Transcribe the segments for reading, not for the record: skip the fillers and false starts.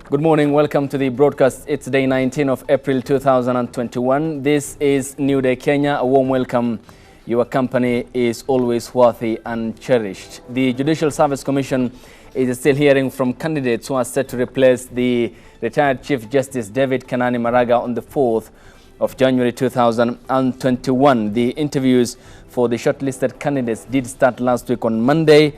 Good morning. Welcome to the broadcast. It's day 19 of April 2021. This is New Day Kenya. A warm welcome. Your company is always worthy and cherished. The Judicial Service Commission is still hearing from candidates who are set to replace the retired Chief Justice David Kenani Maraga on the 4th of January 2021. The interviews for the shortlisted candidates did start last week on Monday.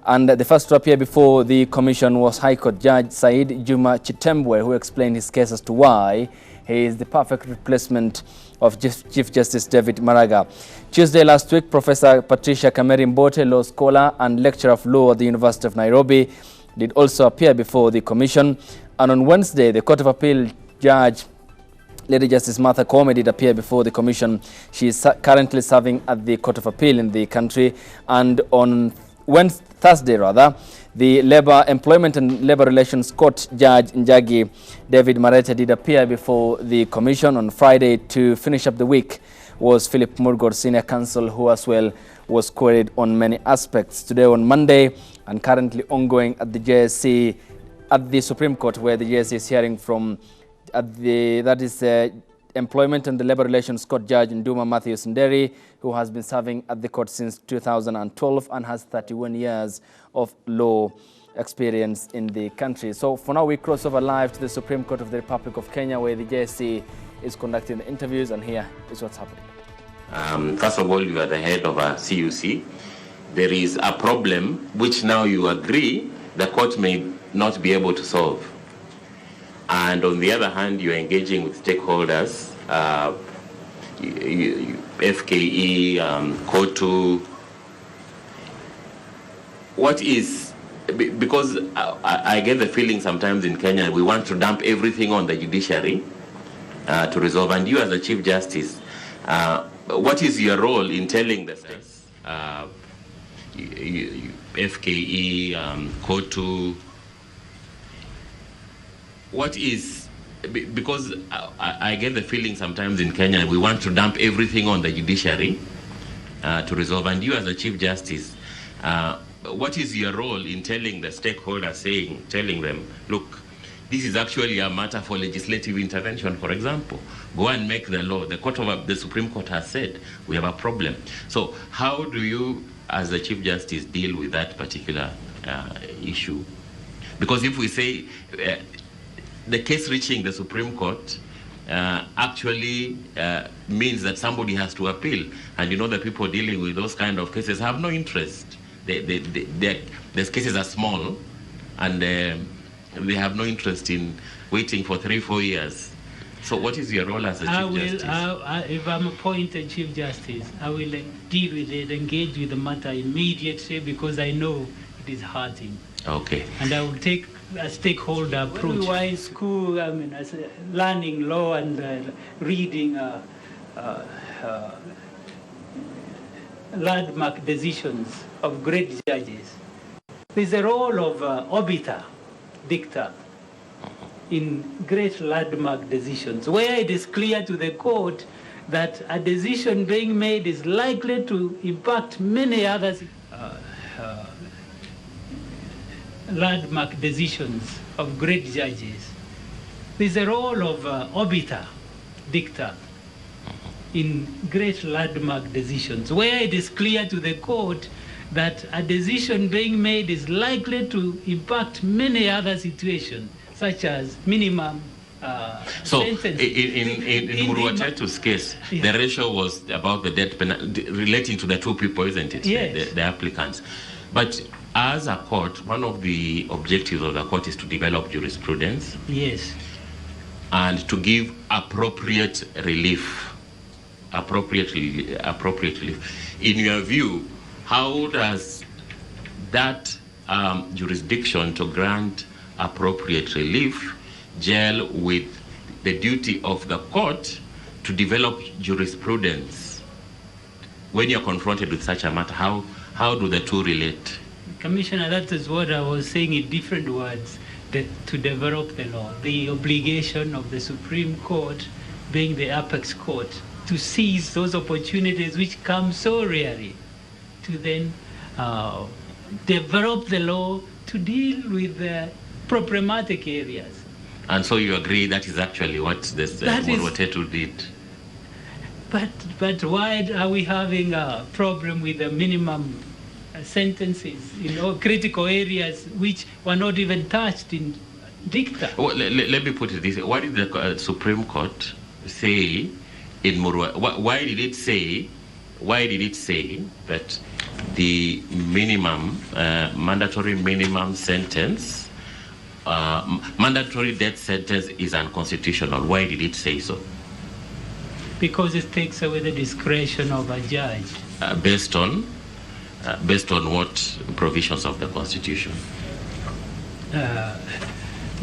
And the first to appear before the commission was High Court Judge Said Juma Chitembwe, who explained his case as to why he is the perfect replacement of Chief Justice David Maraga. Tuesday last week, Professor Patricia Kameri Mbote, law scholar and lecturer of law at the University of Nairobi, did also appear before the commission. And on Wednesday, the Court of Appeal Judge Lady Justice Martha Koome did appear before the commission. She is currently serving at the Court of Appeal in the country. And on Thursday, the Labour Employment and Labour Relations Court Judge Njagi David Marete did appear before the commission. On Friday, to finish up the week, was Philip Murgor, senior counsel, who as well was queried on many aspects. Today on Monday, and currently ongoing at the JSC, at the Supreme Court, where the JSC is hearing from Employment and the Labour Relations Court Judge Nduma Matthews Nderi, who has been serving at the court since 2012 and has 31 years of law experience in the country. So for now, we cross over live to the Supreme Court of the Republic of Kenya, where the JSC is conducting the interviews, and here is what's happening. First of all, you are the head of a CUC. There is a problem which now you agree the court may not be able to solve. And on the other hand, you're engaging with stakeholders, FKE, COTU. What is, because I get the feeling sometimes in Kenya, we want to dump everything on the judiciary to resolve. And you as the Chief Justice, what is your role in telling the states, FKE, COTU, what is, because I get the feeling sometimes in Kenya, we want to dump everything on the judiciary to resolve. And you as the Chief Justice, what is your role in telling the stakeholders, telling them, look, this is actually a matter for legislative intervention, for example. Go and make the law. The Supreme Court has said we have a problem. So how do you, as the Chief Justice, deal with that particular issue? Because if we say, the case reaching the Supreme Court actually means that somebody has to appeal. And you know the people dealing with those kind of cases have no interest. These cases are small, and they have no interest in waiting for 3-4 years. So what is your role as a Chief Justice? If I'm appointed Chief Justice, I will deal with it, engage with the matter immediately, because I know it is hurting. Okay. And I will take a stakeholder approach. When we were in school, learning law and reading landmark decisions of great judges, there's a role of obiter dicta in great landmark decisions, where it is clear to the court that a decision being made is likely to impact many others. Landmark decisions of great judges. There's a role of obiter dicta in great landmark decisions, where it is clear to the court that a decision being made is likely to impact many other situations, such as minimum so sentence. In Muruachetu's case, yeah, the ratio was about the death penalty relating to the two people, isn't it? Yes. The applicants. But as a court, one of the objectives of the court is to develop jurisprudence. Yes. And to give appropriate relief. Appropriate relief. In your view, how does that jurisdiction to grant appropriate relief gel with the duty of the court to develop jurisprudence? When you're confronted with such a matter, how do the two relate? Commissioner, that is what I was saying in different words, to develop the law. The obligation of the Supreme Court, being the apex court, to seize those opportunities which come so rarely, to then develop the law to deal with the problematic areas. And so you agree that is actually what this Murwa Tetu did? But why are we having a problem with the minimum sentences in all critical areas which were not even touched in dicta? Well, let me put it this way. What did the Supreme Court say in Murwa? Why did it say that the minimum, mandatory minimum sentence, mandatory death sentence is unconstitutional? Why did it say so? Because it takes away the discretion of a judge. Based on what provisions of the Constitution?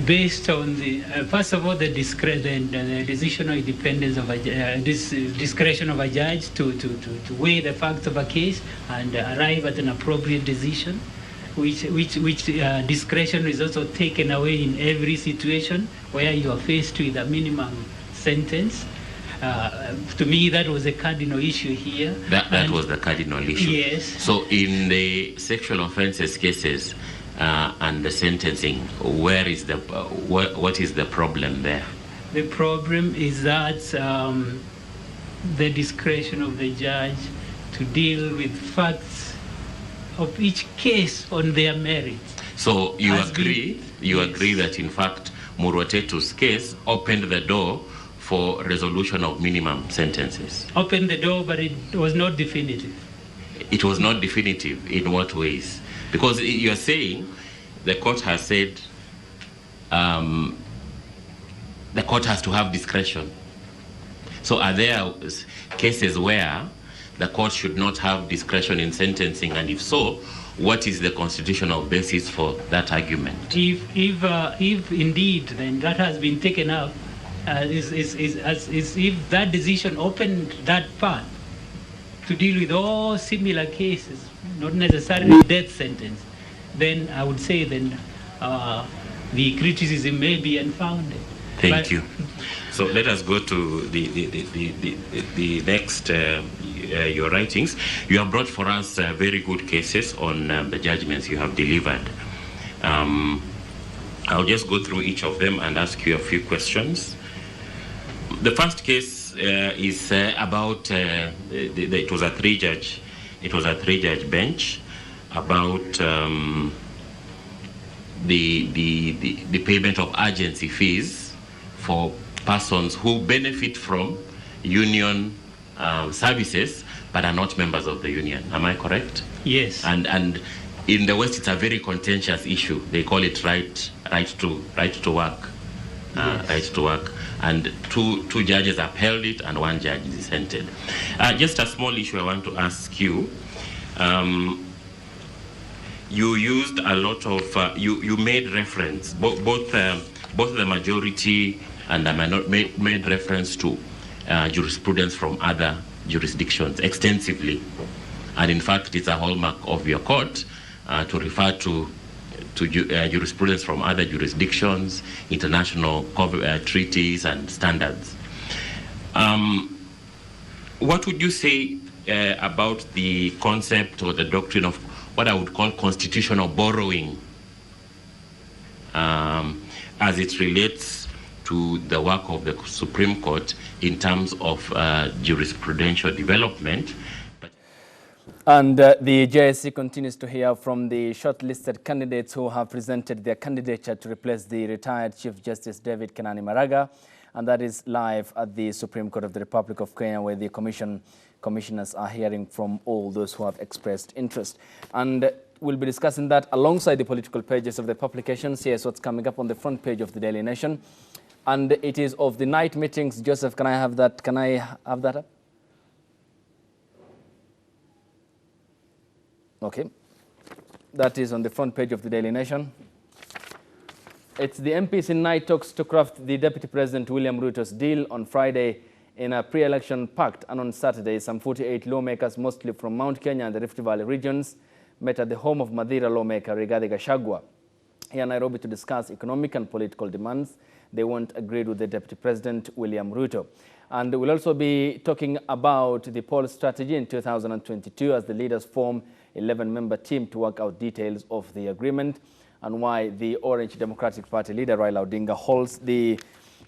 Based on the first of all, the decisional independence of a discretion of a judge to weigh the facts of a case and arrive at an appropriate decision, which discretion is also taken away in every situation where you are faced with a minimum sentence. To me, that was a cardinal issue here. That was the cardinal issue. Yes. So in the sexual offences cases and the sentencing, where is the what is the problem there? The problem is that the discretion of the judge to deal with facts of each case on their merit. So you agree that in fact Murwa Tetu's case opened the door for resolution of minimum sentences? Opened the door, but it was not definitive. It was not definitive in what ways? Because you're saying the court has said the court has to have discretion. So are there cases where the court should not have discretion in sentencing, and if so, what is the constitutional basis for that argument? If indeed then that has been taken up, is if that decision opened that path to deal with all similar cases, not necessarily death sentence, then I would say then the criticism may be unfounded. Thank you. So let us go to the next, your writings. You have brought for us very good cases on the judgments you have delivered. I'll just go through each of them and ask you a few questions. The first case is about it was a three-judge bench about the payment of agency fees for persons who benefit from union services but are not members of the union. Am I correct? Yes. And in the West, it's a very contentious issue. They call it right to work. Yes. Right to work. And two judges upheld it and one judge dissented. Just a small issue I want to ask you. You used a lot of, you made reference, both the majority and the minority made reference to jurisprudence from other jurisdictions extensively. And in fact, it's a hallmark of your court to refer to jurisprudence from other jurisdictions, international treaties and standards. What would you say about the concept or the doctrine of what I would call constitutional borrowing as it relates to the work of the Supreme Court in terms of jurisprudential development? And the JSC continues to hear from the shortlisted candidates who have presented their candidature to replace the retired Chief Justice David Kenani Maraga, and that is live at the Supreme Court of the Republic of Kenya, where the commissioners are hearing from all those who have expressed interest. And we'll be discussing that alongside the political pages of the publications. Here's what's coming up on the front page of the Daily Nation. And it is of the night meetings. Joseph, can I have that? Can I have that up? Okay, that is on the front page of the Daily Nation. It's the MPs in night talks to craft the Deputy President William Ruto's deal on Friday in a pre-election pact, and on Saturday, some 48 lawmakers, mostly from Mount Kenya and the Rift Valley regions, met at the home of Mathira lawmaker Rigathi Gachagua here in Nairobi to discuss economic and political demands they want agreed with the Deputy President William Ruto. And we'll also be talking about the poll strategy in 2022 as the leaders form 11-member team to work out details of the agreement. and why the Orange Democratic Party leader Raila Odinga holds the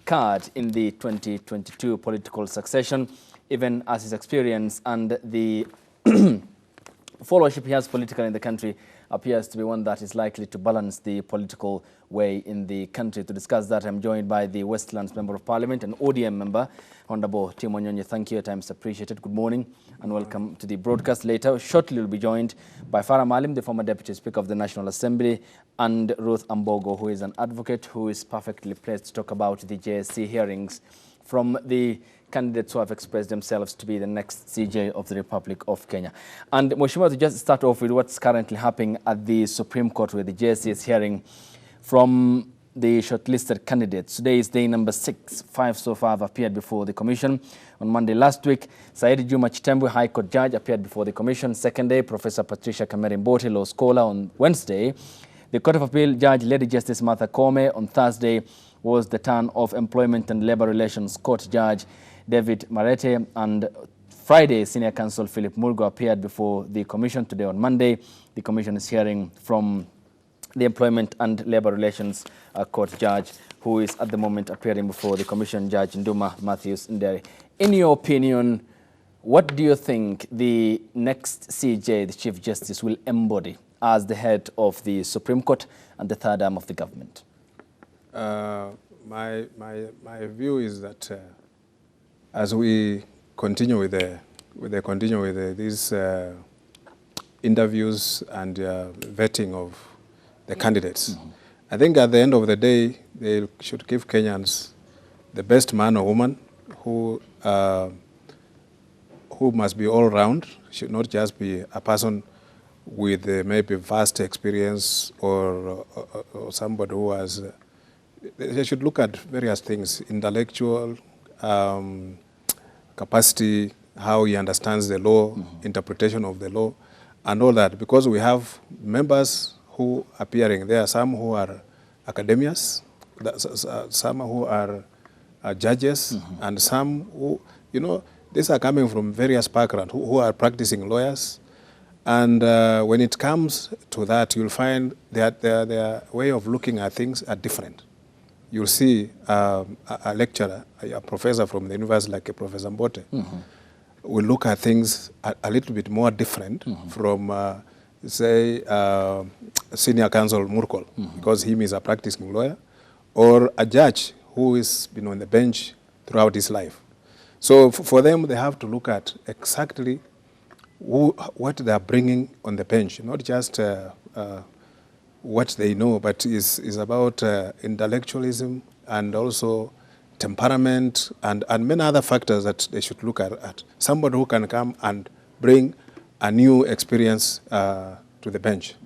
card in the 2022 political succession, even as his experience and the followership he has politically in the country appears to be one that is likely to balance the political way in the country. To discuss that, I'm joined by the Westlands Member of Parliament and ODM member, Honorable Tim Wanyonyi. Thank you, your time is appreciated. Good morning and welcome to the broadcast. Later, shortly we'll be joined by Farah Maalim, the former Deputy Speaker of the National Assembly, and Ruth Ambogo, who is an advocate who is perfectly placed to talk about the JSC hearings from the candidates who have expressed themselves to be the next CJ of the Republic of Kenya. And Mheshimiwa, to just start off with what's currently happening at the Supreme Court, where the JSC is hearing from the shortlisted candidates. Today is day number 6. 5 so far have appeared before the Commission. On Monday last week, Said Juma Chitembwe, High Court judge, appeared before the Commission. Second day, Professor Patricia Kameri Mbote, law scholar. On Wednesday, the Court of Appeal Judge Lady Justice Martha Koome. On Thursday was the turn of Employment and Labour Relations Court Judge David Marete, and Friday, Senior Counsel Philip Mulgo appeared before the Commission. Today on Monday, the Commission is hearing from the Employment and Labour Relations Court Judge, who is at the moment appearing before the Commission, Judge Nduma Matthews Nderi. In your opinion, what do you think the next CJ, the Chief Justice, will embody as the head of the Supreme Court and the third arm of the government? My view is that as we continue with these interviews and vetting of the candidates, I think at the end of the day, they should give Kenyans the best man or woman who must be all round, should not just be a person with maybe vast experience or somebody who has. They should look at various things: intellectual capacity, how he understands the law, interpretation of the law, and all that. Because we have members who are appearing. There are some who are academics, some who are judges, and some who, these are coming from various backgrounds, who are practicing lawyers. And when it comes to that, you'll find that their way of looking at things are different. You'll see a lecturer, a professor from the university like Professor Mbote, will look at things a little bit more different from, say, Senior Counsel Murkol, because he is a practicing lawyer, or a judge who has been on the bench throughout his life. So for them, they have to look at exactly what they are bringing on the bench, not just what they know, but is about intellectualism and also temperament and many other factors that they should look at. Somebody who can come and bring a new experience to the bench,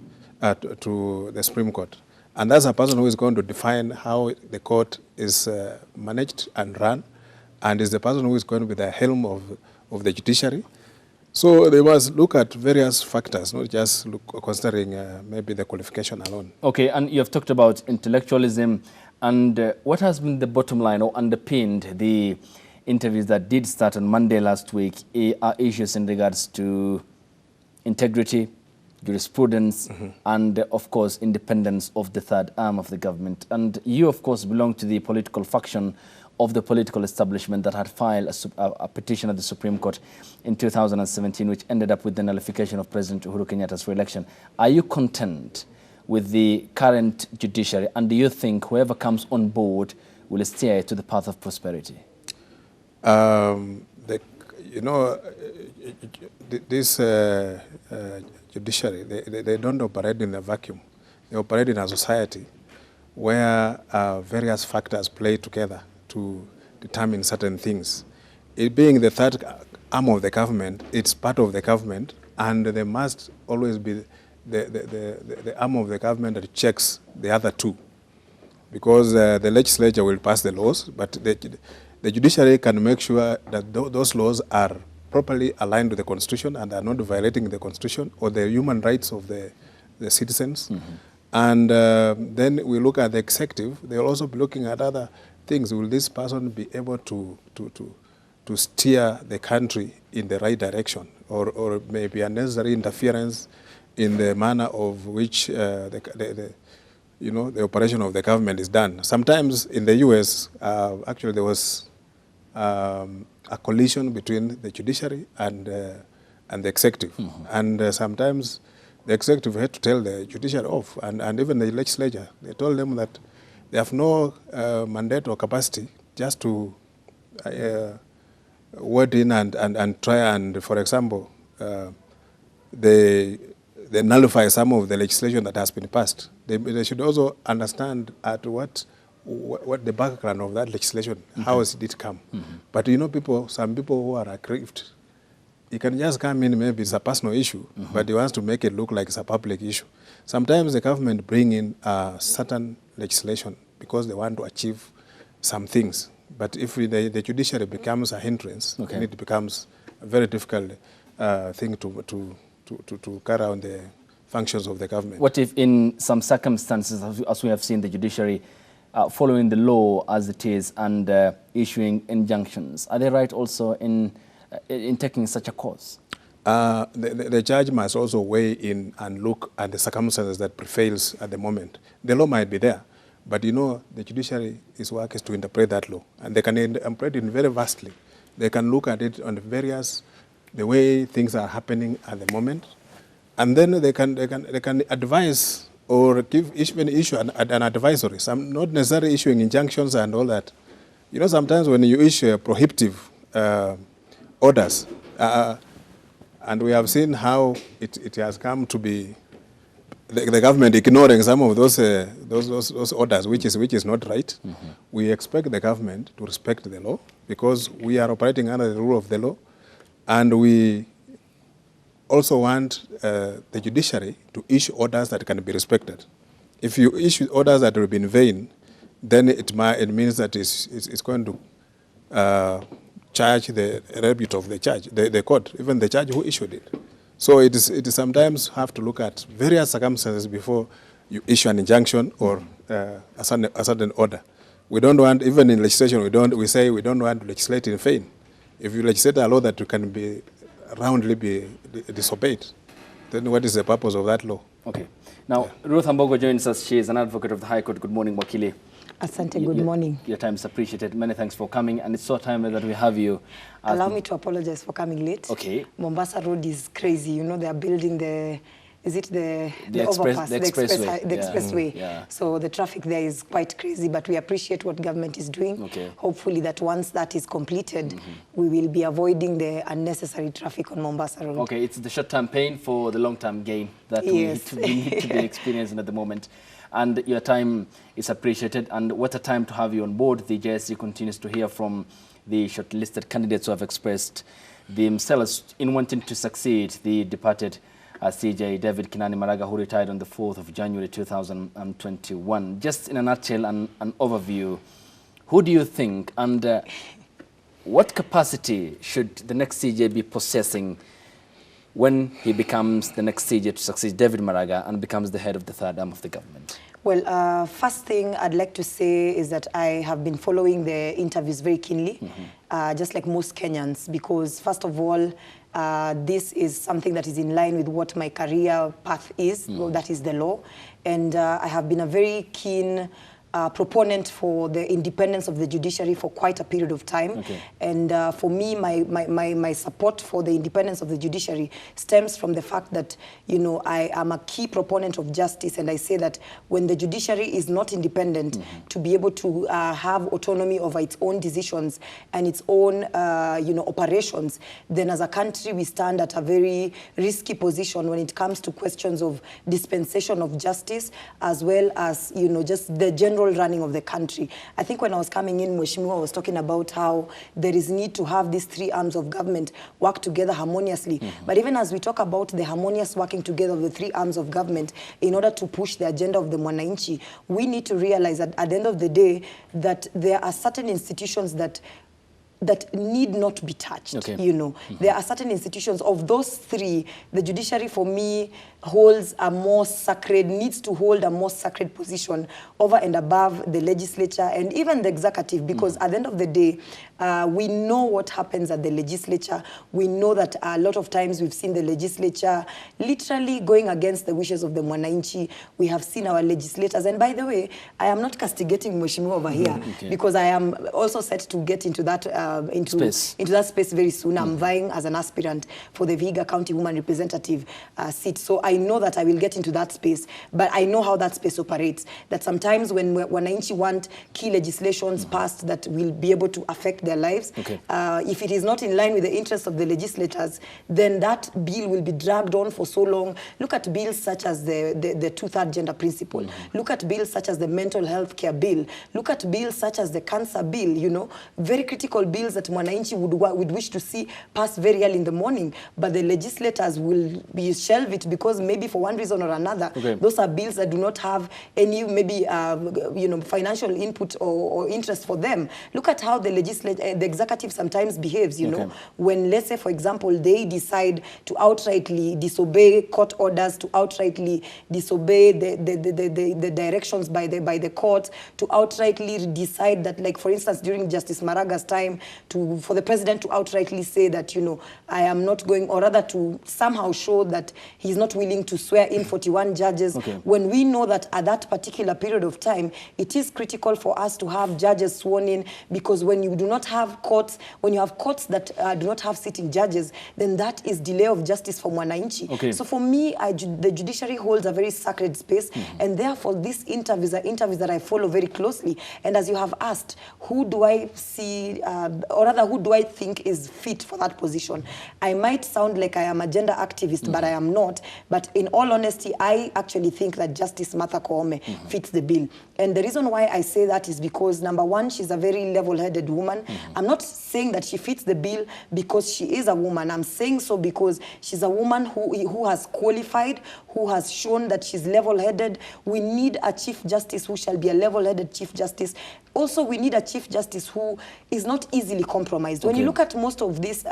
to the Supreme Court. And that's a person who is going to define how the court is managed and run, and is the person who is going to be the helm of the judiciary. So they must look at various factors, not just considering maybe the qualification alone. Okay, and you have talked about intellectualism, and what has been the bottom line or underpinned the interviews that did start on Monday last week are issues in regards to integrity, jurisprudence, and of course independence of the third arm of the government. And you of course belong to the political faction of the political establishment that had filed a petition at the Supreme Court in 2017, which ended up with the nullification of President Uhuru Kenyatta's re-election. Are you content with the current judiciary, and do you think whoever comes on board will steer it to the path of prosperity? This judiciary, they don't operate in a vacuum. They operate in a society where various factors play together to determine certain things. It being the third arm of the government, it's part of the government, and there must always be the arm of the government that checks the other two. Because the legislature will pass the laws, but the judiciary can make sure that those laws are properly aligned with the Constitution and are not violating the Constitution or the human rights of the citizens. And then we look at the executive, they'll also be looking at other things. Will this person be able to steer the country in the right direction, or maybe unnecessary interference in the manner of which the you know, the operation of the government is done. Sometimes in the US, actually there was a collision between the judiciary and the executive. And sometimes the executive had to tell the judiciary off, and even the legislature, they told them that they have no mandate or capacity just to word in and try and, for example, they nullify some of the legislation that has been passed. They should also understand at what the background of that legislation, how has it come. But you know, some people who are aggrieved, you can just come in, maybe it's a personal issue, but he wants to make it look like it's a public issue. Sometimes the government bring in certain legislation because they want to achieve some things. But if the judiciary becomes a hindrance, then it becomes a very difficult thing to carry on the functions of the government. What if in some circumstances, as we have seen the judiciary following the law as it is and issuing injunctions, are they right also in taking such a course? The judge must also weigh in and look at the circumstances that prevails at the moment. The law might be there, but you know, the judiciary, its work is to interpret that law, and they can interpret it very vastly. They can look at it on the way things are happening at the moment, and then they can advise or issue an advisory. Some not necessarily issuing injunctions and all that. You know, sometimes when you issue prohibitive orders, and we have seen how it has come to be the government ignoring some of those orders, which is not right. We expect the government to respect the law because we are operating under the rule of the law, and we also want the judiciary to issue orders that can be respected. If you issue orders that will be in vain, then it means that it's going to charge the repute of the court, even the judge who issued it. So it is sometimes have to look at various circumstances before you issue an injunction or a certain order. We don't want, even in legislation, we say we don't want to legislate in vain. If you legislate a law that can be roundly be disobeyed, then what is the purpose of that law? Okay. Now, Ruth Ambogo joins us. She is an advocate of the High Court. Good morning, Wakili. Asante, good morning. Your time is appreciated. Many thanks for coming, and it's so timely that we have you. Allow me to apologize for coming late. Okay. Mombasa Road is crazy. You know, they are building the overpass, the expressway. Yeah. So the traffic there is quite crazy, but we appreciate what government is doing. Okay. Hopefully that once that is completed, we will be avoiding the unnecessary traffic on Mombasa Road. Okay, it's the short-term pain for the long-term gain that we need to be experiencing at the moment. And your time is appreciated, and what a time to have you on board. The JSC continues to hear from the shortlisted candidates who have expressed themselves in wanting to succeed the departed CJ David Kinani Maraga, who retired on the 4th of January 2021. Just in a nutshell and an overview, who do you think and what capacity should the next CJ be possessing when he becomes the next CJ to succeed David Maraga and becomes the head of the third arm of the government? Well, first thing I'd like to say is that I have been following the interviews very keenly, just like most Kenyans, because first of all, this is something that is in line with what my career path is, well, that is the law. And I have been a very keen proponent for the independence of the judiciary for quite a period of time. Okay. And for me, my support for the independence of the judiciary stems from the fact that, you know, I am a key proponent of justice, and I say that when the judiciary is not independent, to be able to have autonomy over its own decisions and its own, you know, operations, then as a country we stand at a very risky position when it comes to questions of dispensation of justice, as well as, you know, just the general running of the country. I think when I was coming in, Mheshimiwa was talking about how there is need to have these three arms of government work together harmoniously. But even as we talk about the harmonious working together of the three arms of government in order to push the agenda of the Mwananchi, we need to realize that at the end of the day, that there are certain institutions that need not be touched. Okay. You know, there are certain institutions. Of those three, the judiciary for me holds a more sacred, needs to hold a more sacred position over and above the legislature and even the executive, because at the end of the day, We know what happens at the legislature. We know that a lot of times we've seen the legislature literally going against the wishes of the Mwananchi. We have seen our legislators. And by the way, I am not castigating Mheshimiwa over here because I am also set to get into that into that space very soon. I'm vying as an aspirant for the Vihiga County Woman Representative seat. So I know that I will get into that space, but I know how that space operates. That sometimes when Wananchi want key legislations passed that will be able to affect their lives, if it is not in line with the interests of the legislators, then that bill will be dragged on for so long. Look at bills such as the two-third gender principle. Look at bills such as the mental health care bill. Look at bills such as the cancer bill, you know, very critical bills that Mwananchi would wish to see pass very early in the morning, but the legislators will shelve it because maybe for one reason or another, those are bills that do not have any maybe you know, financial input or interest for them. Look at how the executive sometimes behaves, you know, when, let's say, for example, they decide to outrightly disobey court orders, to outrightly disobey the directions by the court, to outrightly decide that, like, for instance, during Justice Maraga's time, for the president to outrightly say that, you know, I am not going, or rather to somehow show that he's not willing to swear in 41 judges, when we know that at that particular period of time, it is critical for us to have judges sworn in, because when you do not have courts, when you have courts that do not have sitting judges, then that is delay of justice for Mwananchi. So for me, the judiciary holds a very sacred space, and therefore these interviews are interviews that I follow very closely. And as you have asked, who do I see, or rather, who do I think is fit for that position? I might sound like I am a gender activist, but I am not. But in all honesty, I actually think that Justice Martha Koome fits the bill. And the reason why I say that is because, number one, she's a very level-headed woman. I'm not saying that she fits the bill because she is a woman. I'm saying so because she's a woman who has qualified, who has shown that she's level-headed. We need a Chief Justice who shall be a level-headed Chief Justice. Also, we need a Chief Justice who is not easily compromised. When you look at most of these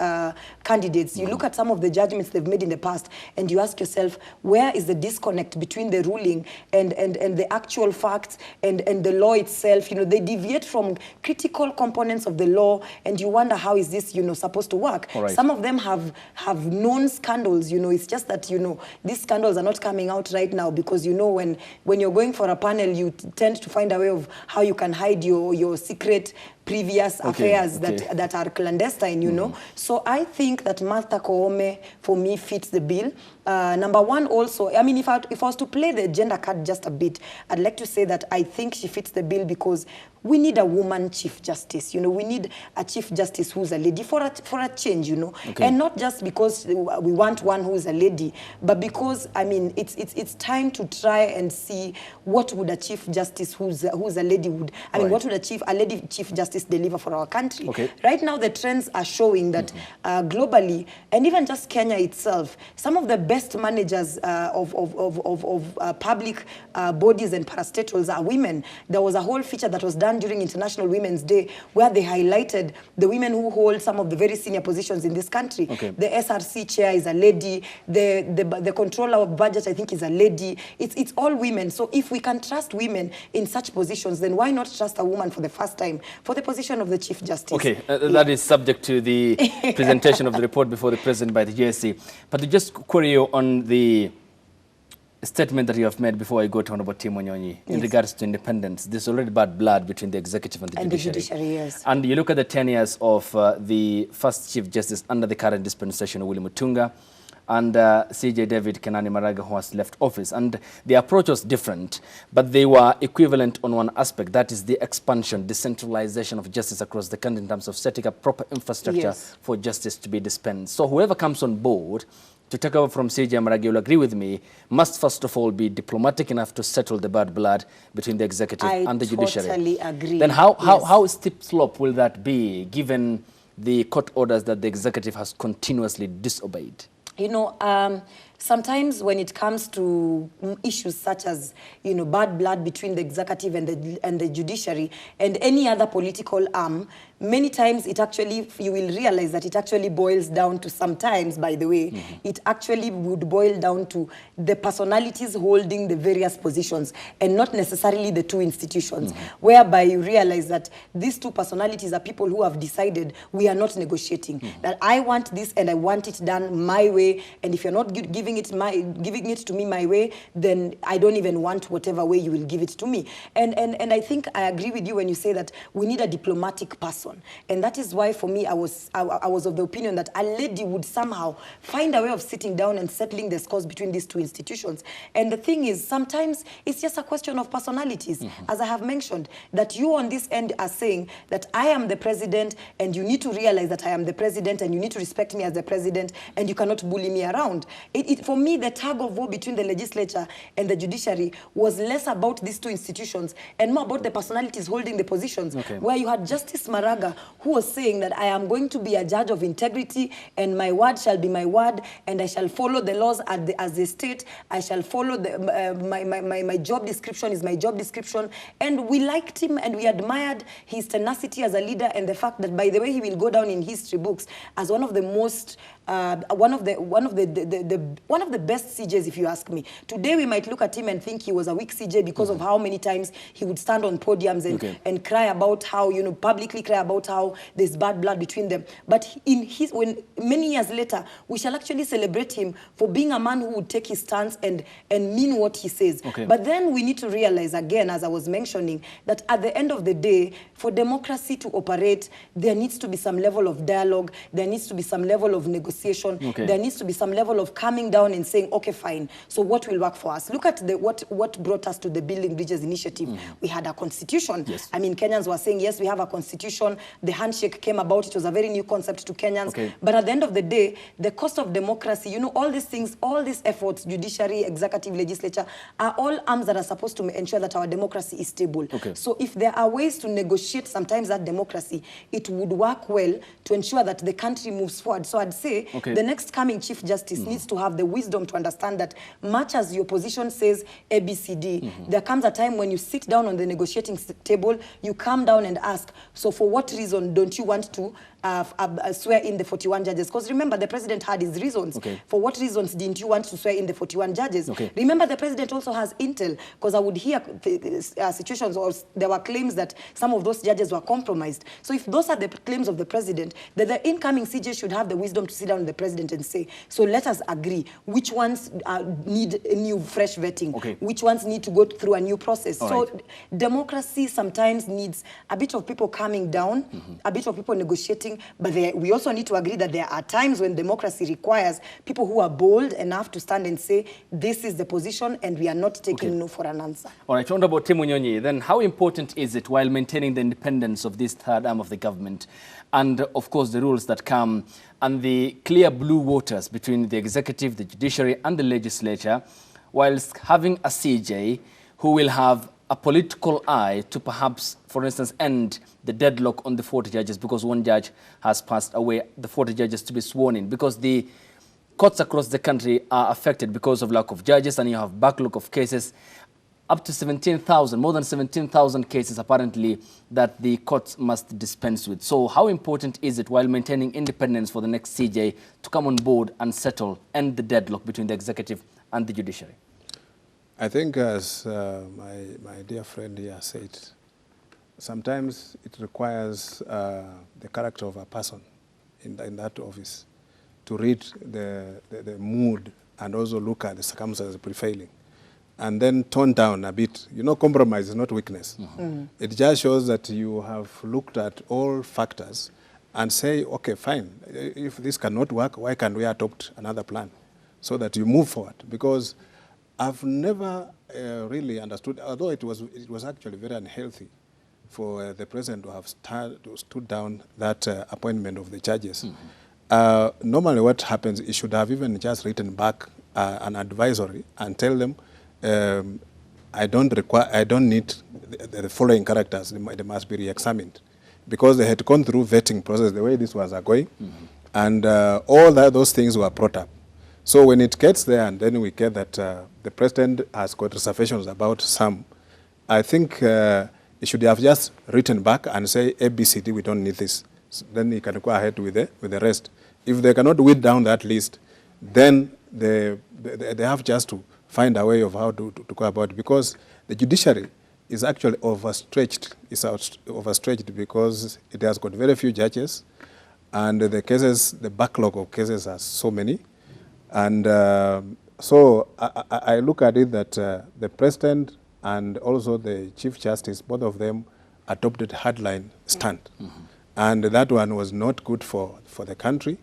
candidates, you look at some of the judgments they've made in the past, and you ask yourself, where is the disconnect between the ruling and the actual facts and the law itself? You know, they deviate from critical components of the law, and you wonder, how is this, you know, supposed to work? Some of them have known scandals, you know. It's just that, you know, these scandals are not coming out right now because, you know, when you're going for a panel, you tend to find a way of how you can hide your secret previous affairs that are clandestine, you know. So I think that Martha Koome, for me, fits the bill. Number one, also, I mean, if I was to play the gender card just a bit, I'd like to say that I think she fits the bill because we need a woman Chief Justice. You know, we need a Chief Justice who's a lady for a change, you know. And not just because we want one who's a lady, but because, I mean, it's time to try and see what would a Chief Justice who's a lady would, I mean, what would a lady Chief Justice deliver for our country? Right now, the trends are showing that globally, and even just Kenya itself, some of the best managers of public bodies and parastatals are women. There was a whole feature that was done during International Women's Day where they highlighted the women who hold some of the very senior positions in this country. The SRC chair is a lady. The controller of budget, I think, is a lady. It's all women. So if we can trust women in such positions, then why not trust a woman for the first time for the position of the Chief Justice? That is subject to the presentation of the report before the President by the JSC. But to just query you on the statement that you have made before I go to Honorable Tim Wanyonyi in regards to independence. There's already bad blood between the executive and the judiciary. Yes. And you look at the 10 years of the first Chief Justice under the current dispensation, Willy Mutunga, and CJ David Kenani Maraga, who has left office. And the approach was different, but they were equivalent on one aspect, that is the expansion, decentralization of justice across the country in terms of setting up proper infrastructure for justice to be dispensed. So whoever comes on board to take over from CJ Maraga, you'll agree with me, must first of all be diplomatic enough to settle the bad blood between the executive and the judiciary. I totally agree. Then how steep slope will that be, given the court orders that the executive has continuously disobeyed? You know, sometimes when it comes to issues such as, you know, bad blood between the executive and the judiciary and any other political arm, many times it actually, you will realize that it actually boils down to, sometimes, by the way, it actually would boil down to the personalities holding the various positions and not necessarily the two institutions, whereby you realize that these two personalities are people who have decided we are not negotiating, that I want this and I want it done my way, and if you're not giving it to me my way, then I don't even want whatever way you will give it to me. And I think I agree with you when you say that we need a diplomatic person. And that is why, for me, I was of the opinion that a lady would somehow find a way of sitting down and settling the scores between these two institutions. And the thing is, sometimes it's just a question of personalities. As I have mentioned, that you on this end are saying that I am the president and you need to realize that I am the president and you need to respect me as the president and you cannot bully me around. For me, the tug of war between the legislature and the judiciary was less about these two institutions and more about the personalities holding the positions, where you had Justice Maraga, who was saying that I am going to be a judge of integrity and my word shall be my word and I shall follow the laws as they state. I shall follow my job description is my job description. And we liked him and we admired his tenacity as a leader and the fact that, by the way, he will go down in history books as one of the most one of the best CJs, if you ask me. Today we might look at him and think he was a weak CJ because of how many times he would stand on podiums and cry about how, you know, publicly cry about how there's bad blood between them. But when many years later, we shall actually celebrate him for being a man who would take his stance and mean what he says. But then we need to realize, again, as I was mentioning, that at the end of the day, for democracy to operate, there needs to be some level of dialogue, there needs to be some level of negotiation, there needs to be some level of calming down and saying, okay, fine, so what will work for us? Look at what brought us to the Building Bridges initiative. We had a constitution. I mean, Kenyans were saying, yes, we have a constitution. The handshake came about. It was a very new concept to Kenyans. But at the end of the day, the cost of democracy, you know, all these things, all these efforts, judiciary, executive, legislature, are all arms that are supposed to ensure that our democracy is stable. So if there are ways to negotiate sometimes that democracy, it would work well to ensure that the country moves forward. So I'd say the next coming Chief Justice needs to have the wisdom to understand that much as your opposition says ABCD, there comes a time when you sit down on the negotiating table, you come down and ask, so for what reason don't you want to swear in the 41 judges? Because remember, the president had his reasons. For what reasons didn't you want to swear in the 41 judges? Remember, the president also has intel, because I would hear situations, or there were claims that some of those judges were compromised. So if those are the claims of the president, then the incoming CJ should have the wisdom to sit down with the president and say, so let us agree which ones need a new fresh vetting, which ones need to go through a new process. So democracy sometimes needs a bit of people calming down, a bit of people negotiating, but we also need to agree that there are times when democracy requires people who are bold enough to stand and say, this is the position and we are not taking no for an answer. All right, talking about Tim Munyonyi, then how important is it, while maintaining the independence of this third arm of the government, and of course the rules that come, and the clear blue waters between the executive, the judiciary and the legislature, whilst having a CJ who will have a political eye to perhaps, for instance, end the deadlock on the 40 judges, because one judge has passed away, the 40 judges to be sworn in, because the courts across the country are affected because of lack of judges, and you have backlog of cases, up to 17,000, more than 17,000 cases apparently that the courts must dispense with. So how important is it, while maintaining independence, for the next CJ to come on board and settle, end the deadlock between the executive and the judiciary? I think, as my dear friend here said, sometimes it requires the character of a person in that office to read the mood and also look at the circumstances prevailing, and then tone down a bit. You know, compromise is not weakness. It just shows that you have looked at all factors and say, okay, fine, if this cannot work, why can't we adopt another plan so that you move forward? Because I've never really understood, although it was actually very unhealthy for the president to have stood down that appointment of the judges. Normally what happens, he should have even just written back an advisory and tell them, I don't need the following characters, they must be re-examined, because they had gone through vetting process the way this was going, and all those things were brought up. So when it gets there, and then we get that the president has got reservations about some, I think he should have just written back and say, ABCD, we don't need this. So then he can go ahead with the rest. If they cannot whittle down that list, then they have just to find a way of how to go about it, because the judiciary is actually overstretched. It's overstretched because it has got very few judges, and the cases, the backlog of cases are so many. And so I look at it that the president and also the Chief Justice, both of them adopted hardline stand. And that one was not good for the country,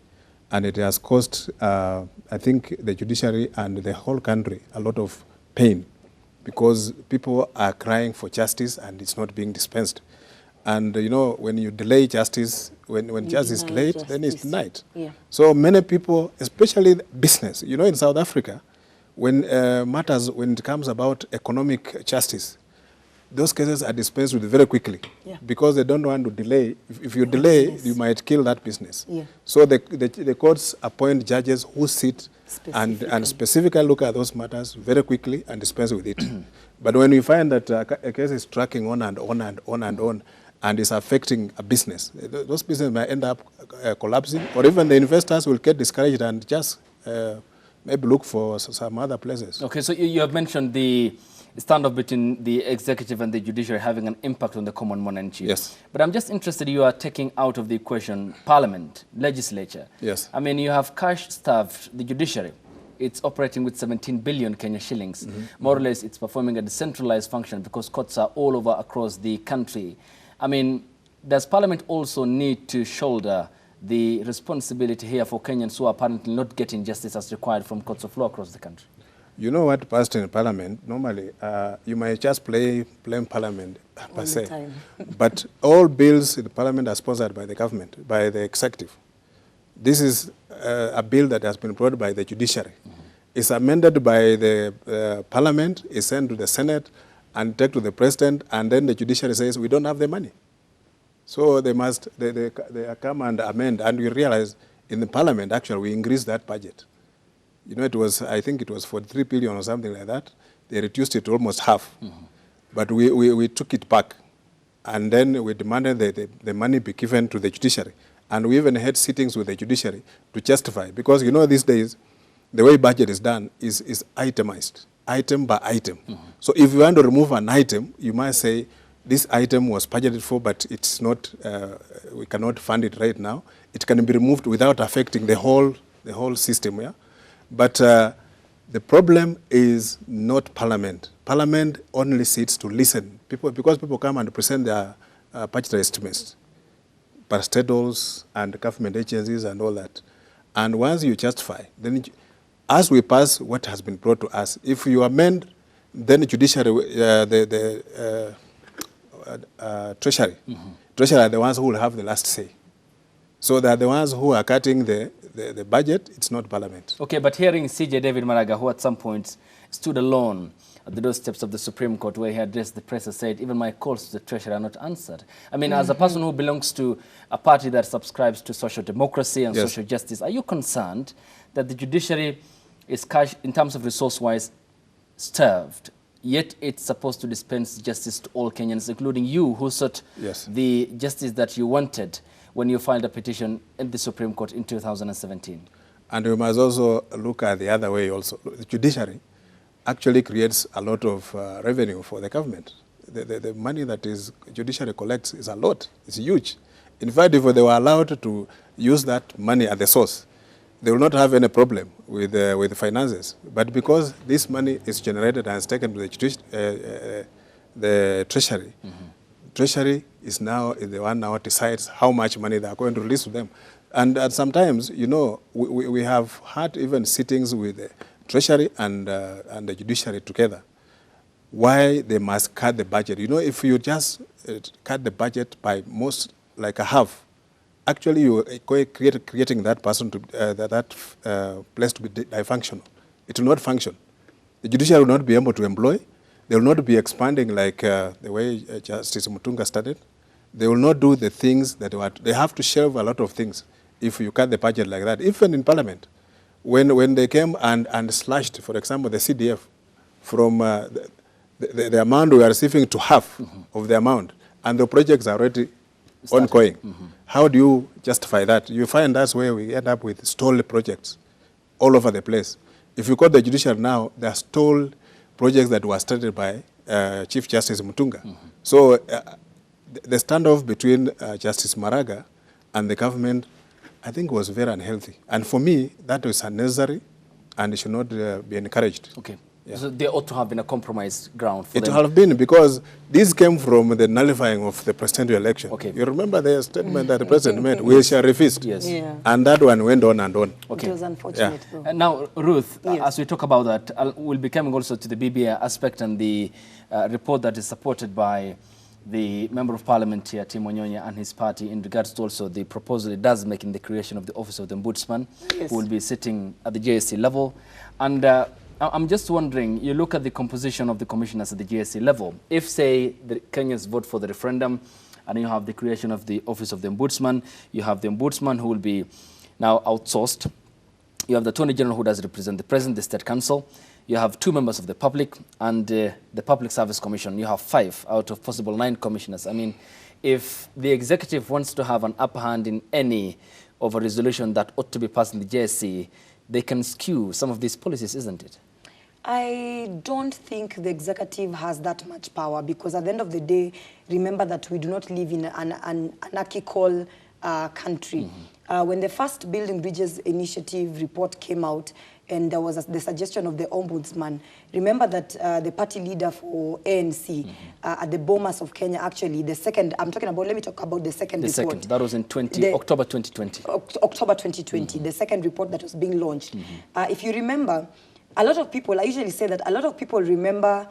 and it has caused, I think, the judiciary and the whole country a lot of pain, because people are crying for justice and it's not being dispensed. And you know, when you delay justice, when justice is late, then it's denied. Yeah. So many people, especially business, you know, in South Africa, when when it comes about economic justice, those cases are dispensed with very quickly, because they don't want to delay. If you delay, you might kill that business. Yeah. So the courts appoint judges who sit and specifically look at those matters very quickly and dispense with it. But when we find that a case is tracking on and on and on and on, and is affecting a business, those businesses may end up collapsing, or even the investors will get discouraged and just maybe look for some other places. Okay, so you have mentioned the standoff between the executive and the judiciary having an impact on the common man and chief. Yes. But I'm just interested, you are taking out of the equation parliament, legislature. Yes. I mean, you have cash-starved the judiciary. It's operating with 17 billion Kenya shillings. More or less, it's performing a decentralized function because courts are all over across the country. I mean, does parliament also need to shoulder the responsibility here for Kenyans who are apparently not getting justice as required from courts of law across the country? You know what passed in parliament, normally you might just blame parliament per se. But all bills in the parliament are sponsored by the government, by the executive. This is a bill that has been brought by the judiciary. It's amended by the parliament, it's sent to the Senate, and take to the president, and then the judiciary says, we don't have the money. So they come and amend, and we realize in the parliament, actually, we increased that budget. You know, it was, I think it was 43 billion or something like that. They reduced it to almost half. But we took it back. And then we demanded the money be given to the judiciary. And we even had sittings with the judiciary to justify. Because, you know, these days, the way budget is done is itemized, item by item. So if you want to remove an item, you might say, this item was budgeted for, but it's not, we cannot fund it right now. It can be removed without affecting the whole system, yeah? But the problem is not parliament. Parliament only sits to listen. Because people come and present their budgetary estimates, parastatals and government agencies and all that. And once you justify, then as we pass what has been brought to us, if you amend, then the judiciary, treasury are the ones who will have the last say. So they are the ones who are cutting the budget, it's not parliament. Okay, but hearing CJ David Maraga, who at some point stood alone at the doorsteps of the Supreme Court, where he addressed the press and said, even my calls to the treasury are not answered. I mean, as a person who belongs to a party that subscribes to social democracy and social justice, are you concerned that the judiciary is, in terms of resource-wise, starved, yet it's supposed to dispense justice to all Kenyans, including you, who sought the justice that you wanted when you filed a petition in the Supreme Court in 2017? And we must also look at the other way also. The judiciary actually creates a lot of revenue for the government. The money that is judiciary collects is a lot. It's huge. In fact, if they were allowed to use that money at the source, they will not have any problem with the finances. But because this money is generated and is taken to the treasury, treasury is now the one now decides how much money they are going to release to them. And sometimes, you know, we have had even sittings with the treasury and the judiciary together. Why they must cut the budget? You know, if you just cut the budget by most, like a half, actually you are creating that person to that place to be dysfunctional. It will not function. The judiciary will not be able to employ. They will not be expanding like the way Justice Mutunga started. They will not do the things that they have to shelve a lot of things if you cut the budget like that. Even in Parliament, when they came and slashed, for example, the CDF from the amount we are receiving to half of the amount, and the projects are already ongoing. How do you justify that? You find that's where we end up with stalled projects all over the place. If you call the judiciary now, there are stalled projects that were started by Chief Justice Mutunga. So the standoff between Justice Maraga and the government, I think, was very unhealthy. And for me, that was unnecessary and it should not be encouraged. Okay. Yeah. So there ought to have been a compromise ground for It them. would have been because this came from the nullifying of the presidential election. Okay. You remember the statement that the president made, we shall refuse. Yes. Yeah. And that one went on and on. Okay. It was unfortunate, though. And now, Ruth, Yes. as we talk about that, we'll be coming also to the BBI aspect and the report that is supported by the Member of Parliament here, Tim Onyonya, and his party in regards to also the proposal it does make in the creation of the Office of the Ombudsman, Yes. who will be sitting at the JSC level. And I'm just wondering, you look at the composition of the commissioners at the JSC level. If, say, the Kenyans vote for the referendum, and you have the creation of the Office of the Ombudsman, you have the Ombudsman who will be now outsourced, you have the Attorney General who does represent the President, the State Council, you have 2 members of the public, and the Public Service Commission. You have 5 out of possible 9 commissioners. I mean, if the executive wants to have an upper hand in any of a resolution that ought to be passed in the JSC, they can skew some of these policies, isn't it? I don't think the executive has that much power because at the end of the day, remember that we do not live in an anarchical country. When the first Building Bridges Initiative report came out, and there was the suggestion of the Ombudsman. Remember that the party leader for ANC at the Bomas of Kenya, actually, the second, let me talk about the second report. The second, that was in October 2020. October 2020, the second report that was being launched. If you remember, a lot of people, I usually say that a lot of people remember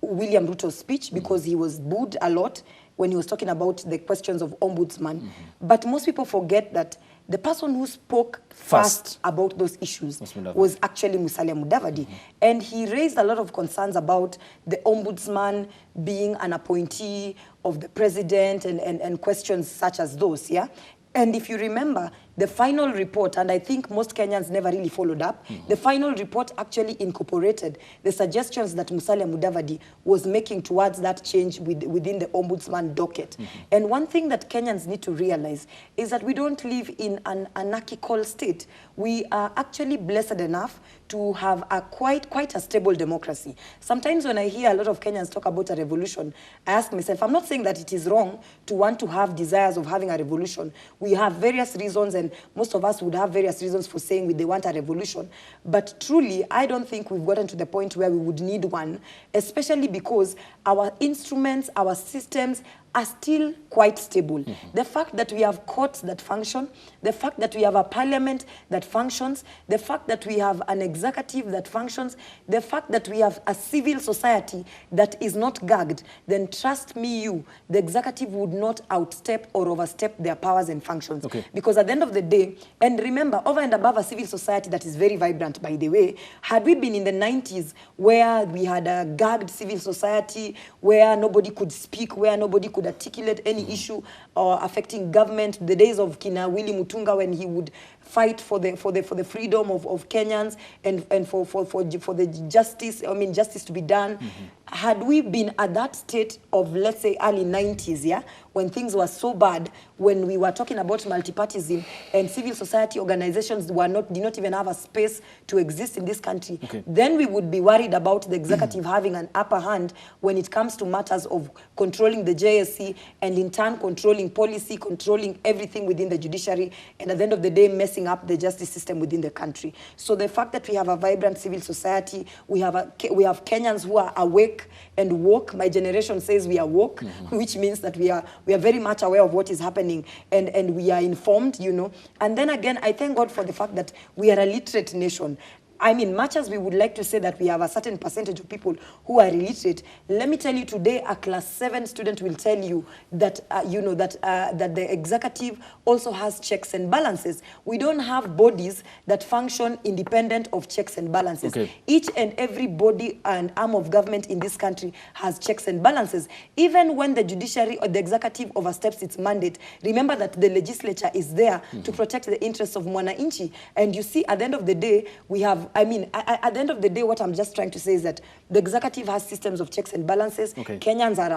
William Ruto's speech because he was booed a lot when he was talking about the questions of Ombudsman. But most people forget that the person who spoke first about those issues was actually Musalia Mudavadi. And he raised a lot of concerns about the Ombudsman being an appointee of the president and questions such as those, yeah? And if you remember, the final report, and I think most Kenyans never really followed up, the final report actually incorporated the suggestions that Musalia Mudavadi was making towards that change within the Ombudsman docket. And one thing that Kenyans need to realize is that we don't live in an anarchical state. We are actually blessed enough to have a quite a stable democracy. Sometimes when I hear a lot of Kenyans talk about a revolution, I ask myself, I'm not saying that it is wrong to want to have desires of having a revolution. We have various reasons, and most of us would have various reasons for saying they want a revolution. But truly, I don't think we've gotten to the point where we would need one, especially because our instruments, our systems are still quite stable. The fact that we have courts that function, the fact that we have a parliament that functions, the fact that we have an executive that functions, the fact that we have a civil society that is not gagged, then trust me, the executive would not outstep or overstep their powers and functions. Because at the end of the day, and remember, over and above a civil society that is very vibrant, by the way, had we been in the 90s where we had a gagged civil society, where nobody could speak, where nobody could articulate any issue affecting government, the days of Kina Willy Mutunga when he would fight for the freedom of Kenyans and for the justice to be done. Had we been at that state of, let's say, early 90s, yeah, when things were so bad, when we were talking about multipartyism and civil society organizations did not even have a space to exist in this country, then we would be worried about the executive having an upper hand when it comes to matters of controlling the JSC and in turn controlling policy, controlling everything within the judiciary, and at the end of the day messing up the justice system within the country. So the fact that we have a vibrant civil society, we have Kenyans who are awake and woke. My generation says we are woke, which means that we are very much aware of what is happening and we are informed, you know. And then again, I thank God for the fact that we are a literate nation. I mean, much as we would like to say that we have a certain percentage of people who are illiterate, let me tell you today, a class 7 student will tell you that, that the executive also has checks and balances. We don't have bodies that function independent of checks and balances. Okay. Each and every body and arm of government in this country has checks and balances. Even when the judiciary or the executive oversteps its mandate, remember that the legislature is there to protect the interests of mwananchi. And you see, at the end of the day, we have, I mean, at the end of the day, what I'm just trying to say is that the executive has systems of checks and balances. Okay. Kenyans are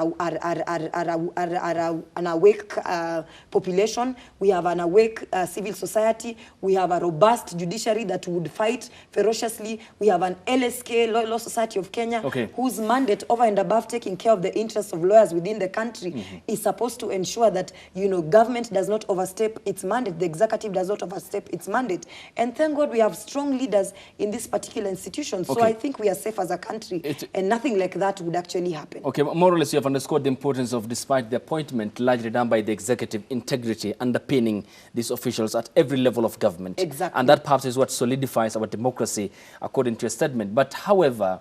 an awake population. We have an awake civil society. We have a robust judiciary that would fight ferociously. We have an LSK, Law Society of Kenya, Okay. whose mandate, over and above taking care of the interests of lawyers within the country, is supposed to ensure that, government does not overstep its mandate, the executive does not overstep its mandate. And thank God we have strong leaders in this particular institution. So Okay. I think we are safe as a country, and nothing like that would actually happen. Okay, more or less you have underscored the importance of, despite the appointment largely done by the executive, integrity underpinning these officials at every level of government. Exactly. And that perhaps is what solidifies our democracy, according to your statement. But however,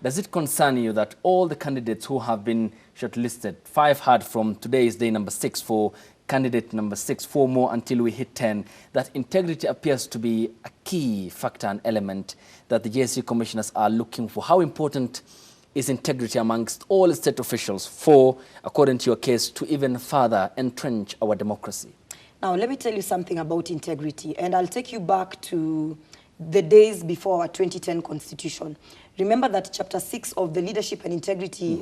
does it concern you that all the candidates who have been shortlisted, 5 had from today is day number 6 for candidate number 6, 4 more until we hit 10, that integrity appears to be a key factor and element that the JSC commissioners are looking for? How important is integrity amongst all state officials for, according to your case, to even further entrench our democracy? Now, let me tell you something about integrity, and I'll take you back to the days before our 2010 constitution. Remember that Chapter 6 of the Leadership and Integrity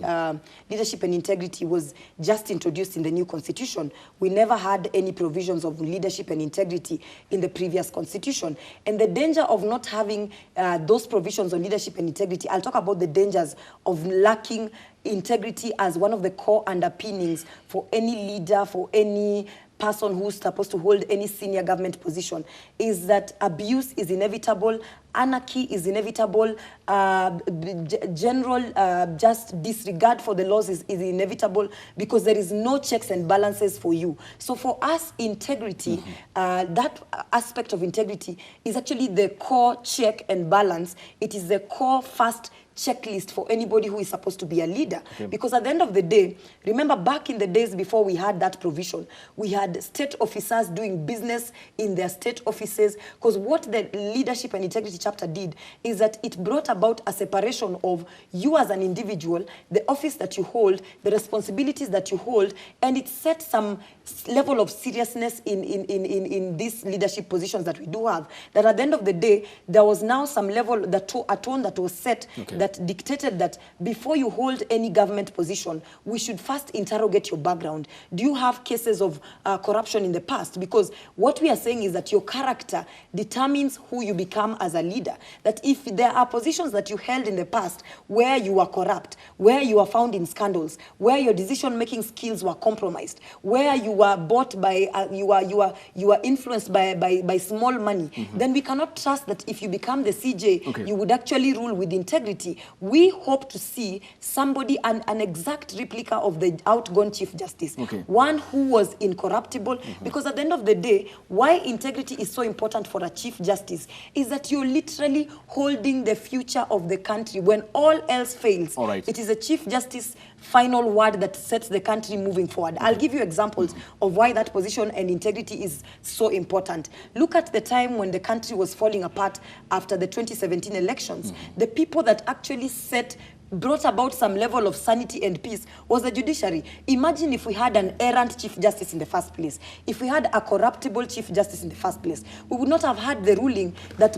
was just introduced in the new constitution. We never had any provisions of leadership and integrity in the previous constitution. And the danger of not having those provisions on leadership and integrity, I'll talk about the dangers of lacking integrity as one of the core underpinnings for any leader, for any person who's supposed to hold any senior government position, is that abuse is inevitable, anarchy is inevitable, general just disregard for the laws is inevitable, because there is no checks and balances for you. So for us, integrity, that aspect of integrity is actually the core check and balance. It is the core first checklist for anybody who is supposed to be a leader. Okay. Because at the end of the day, remember back in the days before we had that provision, we had state officers doing business in their state offices, because what the leadership and integrity chapter did is that it brought about a separation of you as an individual, the office that you hold, the responsibilities that you hold, and it set some level of seriousness in these leadership positions that we do have, that at the end of the day, there was now some level, a tone that was set, okay, that dictated that before you hold any government position, we should first interrogate your background. Do you have cases of corruption in the past? Because what we are saying is that your character determines who you become as a leader. That if there are positions that you held in the past where you were corrupt, where you were found in scandals, where your decision-making skills were compromised, where you were bought by, you were influenced by small money, then we cannot trust that if you become the CJ, okay, you would actually rule with integrity. We hope to see somebody, an exact replica of the outgone Chief Justice, okay, one who was incorruptible, because at the end of the day, why integrity is so important for a Chief Justice is that you're literally holding the future of the country. When all else fails, it is a Chief Justice final word that sets the country moving forward. I'll give you examples of why that position and integrity is so important. Look at the time when the country was falling apart after the 2017 elections. The people that actually brought about some level of sanity and peace was the judiciary. Imagine if we had an errant Chief Justice in the first place. If we had a corruptible Chief Justice in the first place, we would not have had the ruling that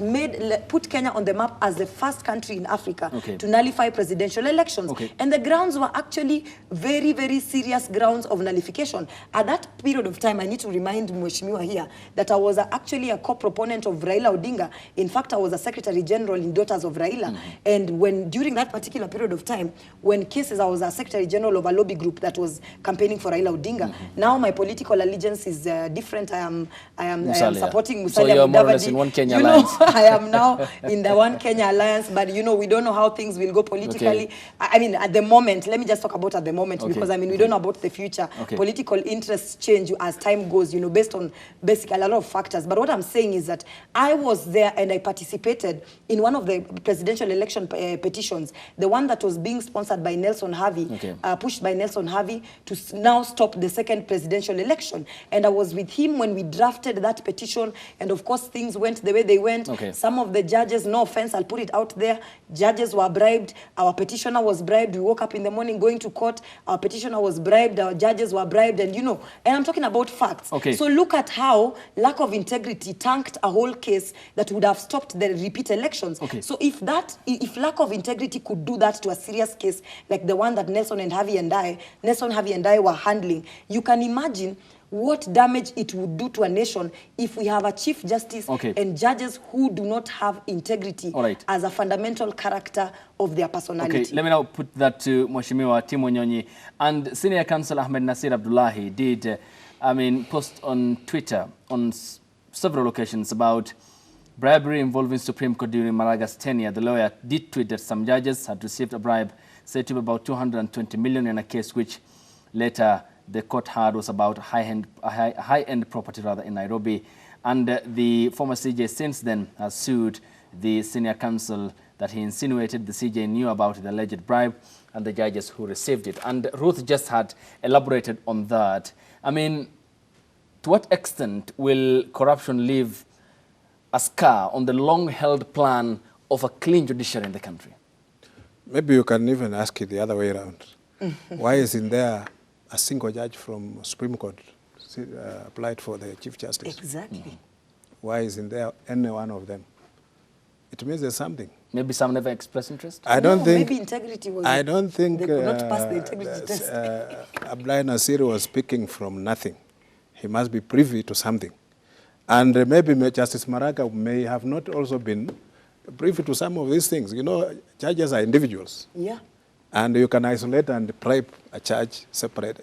put Kenya on the map as the first country in Africa, okay, to nullify presidential elections. Okay. And the grounds were actually very, very serious grounds of nullification. At that period of time, I need to remind Mheshimiwa here that I was actually a co-proponent of Raila Odinga. In fact, I was a Secretary General in Daughters of Raila. And during that particular period period of time when cases, I was a secretary general of a lobby group that was campaigning for Raila Odinga. Now my political allegiance is different. I am supporting Musalia So you're more or less Mudavadi. in One Kenya Alliance. I am now in the One Kenya Alliance, but we don't know how things will go politically. Okay. I mean, at the moment, let me just talk about at the moment, Okay. because I mean, we don't know about the future. Okay. Political interests change as time goes, based on basically a lot of factors. But what I'm saying is that I was there and I participated in one of the presidential election petitions, the one that was being sponsored by Nelson Harvey, Okay. pushed by Nelson Harvey to now stop the second presidential election. And I was with him when we drafted that petition. And of course, things went the way they went. Okay. Some of the judges, no offense, I'll put it out there, judges were bribed. Our petitioner was bribed. We woke up in the morning going to court. Our petitioner was bribed. Our judges were bribed. And and I'm talking about facts. Okay. So look at how lack of integrity tanked a whole case that would have stopped the repeat elections. Okay. So if lack of integrity could do that to a serious case like the one that Nelson Harvey and I were handling, you can imagine what damage it would do to a nation if we have a Chief Justice Okay. and judges who do not have integrity All right. as a fundamental character of their personality. Okay, let me now put that to Mheshimiwa Tim Wanyonyi. And Senior Counsel Ahmed Nasir Abdullahi did, post on Twitter on several occasions about bribery involving Supreme Court during Maraga's tenure. The lawyer did tweet that some judges had received a bribe said to be about 220 million in a case which later the court heard was about high-end property in Nairobi. And the former CJ since then has sued the senior counsel that he insinuated the CJ knew about the alleged bribe and the judges who received it. And Ruth just had elaborated on that. To what extent will corruption leave a scar on the long-held plan of a clean judiciary in the country? Maybe you can even ask it the other way around. Why isn't there a single judge from Supreme Court applied for the Chief Justice? Exactly. Why isn't there any one of them? It means there's something. Maybe some never expressed interest? I don't think. Maybe integrity was. I don't think. They could not pass the integrity test. Abdullahi Nasir was speaking from nothing. He must be privy to something, and maybe Justice Maraga may have not also been privy to some of these things. Judges are individuals. Yeah. And you can isolate and bribe a judge separate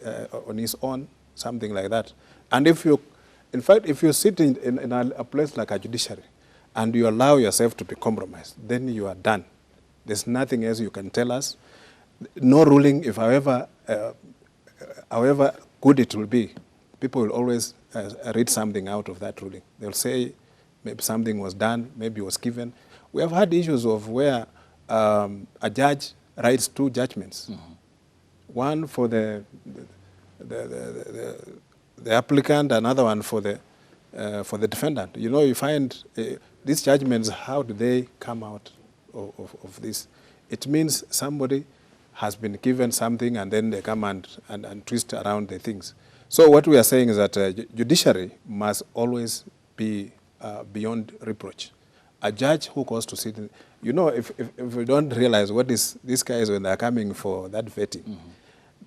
on his own, something like that. And if you sit in a place like a judiciary and you allow yourself to be compromised, then you are done. There's nothing else you can tell us. No ruling, if however good it will be, people will always read something out of that ruling. They'll say maybe something was done, maybe it was given. We have had issues of where a judge writes two judgments, one for the applicant, another one for the defendant. You find these judgments, how do they come out of this? It means somebody has been given something and then they come and twist around the things. So what we are saying is that judiciary must always be beyond reproach. A judge who goes to sit in, if we don't realize what these guys, when they're coming for that vetting,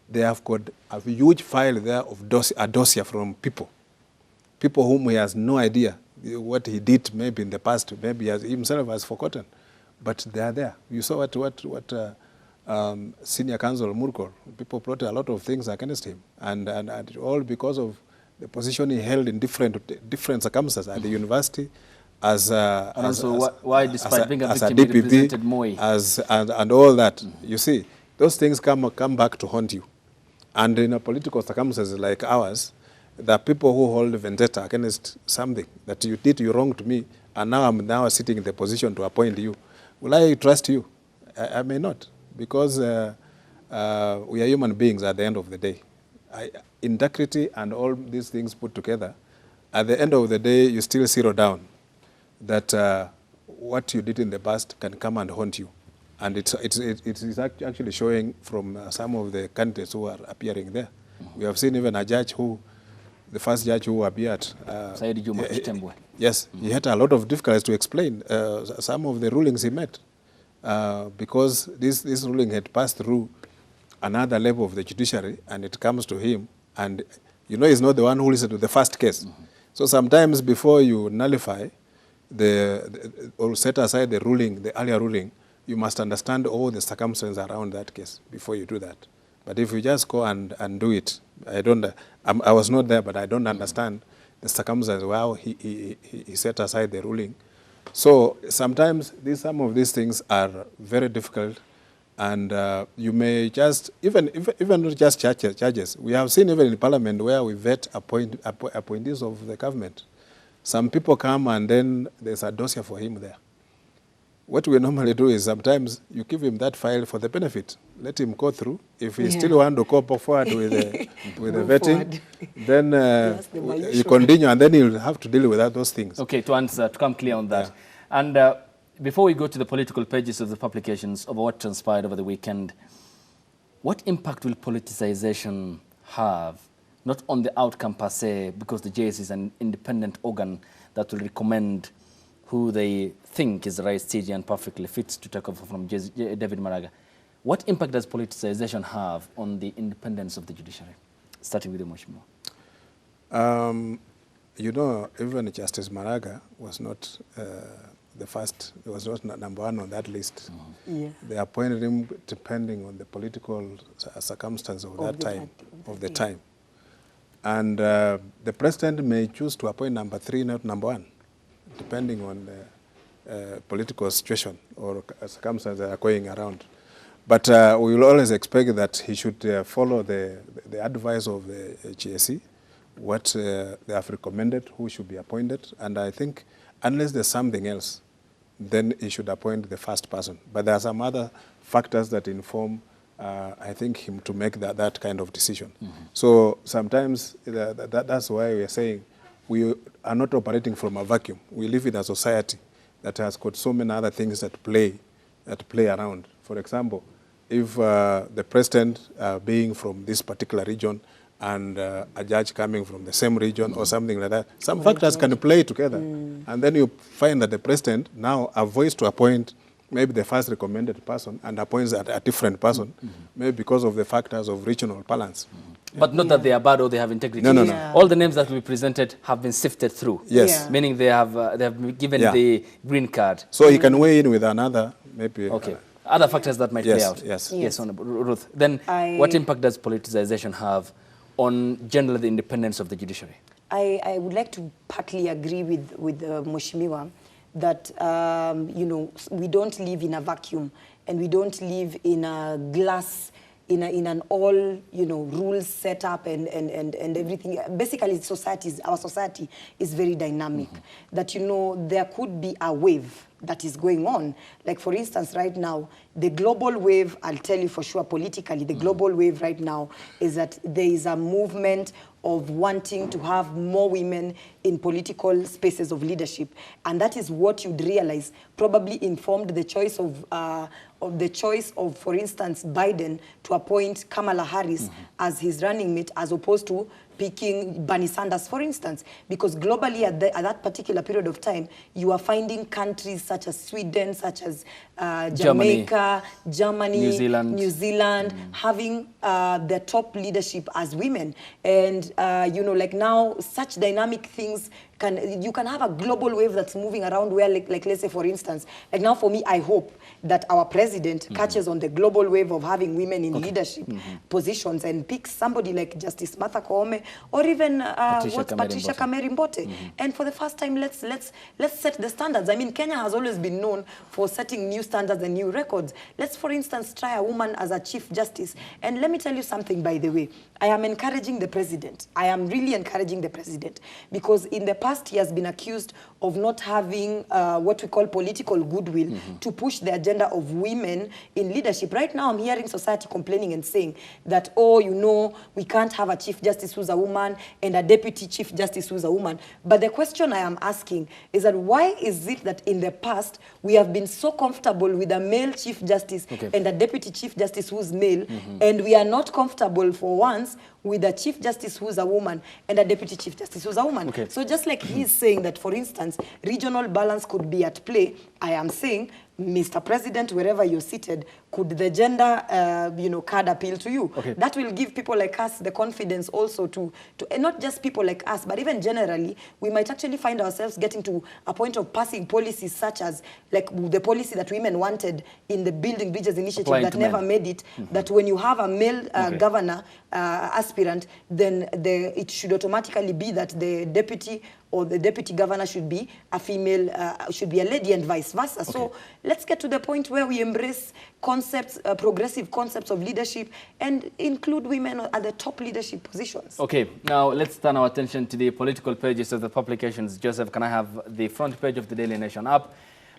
they have got a huge file there of a dossier from people whom he has no idea what he did maybe in the past, maybe himself has forgotten, but they are there. You saw what Senior Counsel Murkomen, people brought a lot of things against him, and all because of the position he held in different circumstances at the university, why, despite being a victim, DPP, he represented Moi. And all that. You see, those things come back to haunt you. And in a political circumstances like ours, there are people who hold vendetta against something that you did wrong to me, and now I'm sitting in the position to appoint you. Will I trust you? I may not, because we are human beings at the end of the day. Integrity and all these things put together, at the end of the day, you still zero down that what you did in the past can come and haunt you. And it is actually showing from some of the candidates who are appearing there. We have seen even a judge the first judge who appeared. Said Juma Chitembwe. Yes, he had a lot of difficulties to explain some of the rulings he made because this ruling had passed through another level of the judiciary and it comes to him and he's not the one who listened to the first case. So sometimes before you nullify or set aside the earlier ruling, you must understand all the circumstances around that case before you do that. But if you just go and do it, I was not there, but I don't understand the circumstances, how he set aside the ruling. So sometimes some of these things are very difficult, and you may just, even not just judges, we have seen even in Parliament where we vet appointees of the government. Some people come and then there's a dossier for him there. What we normally do is sometimes you give him that file for the benefit. Let him go through. If he still want to go forward with the vetting, then you continue, and then you'll have to deal with those things. Okay, to come clear on that. Yeah. And before we go to the political pages of the publications of what transpired over the weekend, what impact will politicization have, not on the outcome per se, because the JSC is an independent organ that will recommend who they think is the right stage and perfectly fits to take over from David Maraga. What impact does politicization have on the independence of the judiciary? Starting with the Mheshimiwa. You know, even Justice Maraga was not the first, he was not number one on that list. Yeah. They appointed him depending on the political circumstance of that time, of the time. And the president may choose to appoint number 3, not number 1, depending on the political situation or circumstances that are going around. But we will always expect that he should follow the advice of the GSC, what they have recommended, who should be appointed. And I think unless there's something else, then he should appoint the first person. But there are some other factors that inform, I think, him to make that kind of decision. Mm-hmm. So sometimes that's why we are saying we are not operating from a vacuum. We live in a society that has got so many other things that play around. For example, if the president being from this particular region and a judge coming from the same region or something like that, some factors can play together. And then you find that the president now avoids to appoint maybe the first recommended person and appoints a different person, maybe because of the factors of regional balance. But not that they are bad or they have integrity. No, no, no. Yeah. All the names that we presented have been sifted through. Yes. Meaning they have been given the green card. So he can weigh in with another, maybe. Okay. Other factors that might play out. Yes. Yes, Honorable Ruth. Then what impact does politicization have on generally the independence of the judiciary? I would like to partly agree with Mheshimiwa that, you know, we don't live in a vacuum and we don't live in a glass, in an all, you know, rules set up and everything. Basically, our society is very dynamic. That, you know, there could be a wave that is going on. Like, for instance, right now, the global wave, I'll tell you for sure politically, the global wave right now is that there is a movement of wanting to have more women in political spaces of leadership. And that is what you'd realize probably informed the choice of, for instance, Biden to appoint Kamala Harris as his running mate, as opposed to picking Bernie Sanders, for instance, because globally at that particular period of time, you are finding countries such as Sweden, such as Jamaica, Germany, New Zealand having their top leadership as women. And, you know, like now, such dynamic things, you can have a global wave that's moving around where, like let's say, for instance, like now for me, I hope that our president catches on the global wave of having women in leadership positions and picks somebody like Justice Martha Koome or even Patricia Kameri Mbote. And for the first time, let's set the standards. I mean, Kenya has always been known for setting new standards and new records. Let's, for instance, try a woman as a Chief Justice. And let me tell you something, by the way. I am encouraging the president. I am really encouraging the president because in the past he has been accused of not having what we call political goodwill to push the agenda of women in leadership. Right now I'm hearing society complaining and saying that, oh, you know, we can't have a Chief Justice who's a woman and a Deputy Chief Justice who's a woman. But the question I am asking is that why is it that in the past we have been so comfortable with a male Chief Justice and a Deputy Chief Justice who's male, and we are not comfortable for once with a Chief Justice who's a woman and a Deputy Chief Justice who's a woman. So just like he's saying that, for instance, regional balance could be at play, I am saying, Mr. President, wherever you're seated, could the gender, card appeal to you? Okay. That will give people like us the confidence also to and not just people like us, but even generally, we might actually find ourselves getting to a point of passing policies such as like the policy that women wanted in the Building Bridges initiative Applying that to never men. made it, that when you have a male Okay. governor aspirant, then it should automatically be that the deputy or the deputy governor should be a female, should be a lady, and vice versa. So let's get to the point where we embrace concepts, progressive concepts of leadership, and include women at the top leadership positions. Okay, now let's turn our attention to the political pages of the publications. Joseph, can I have the front page of the Daily Nation up?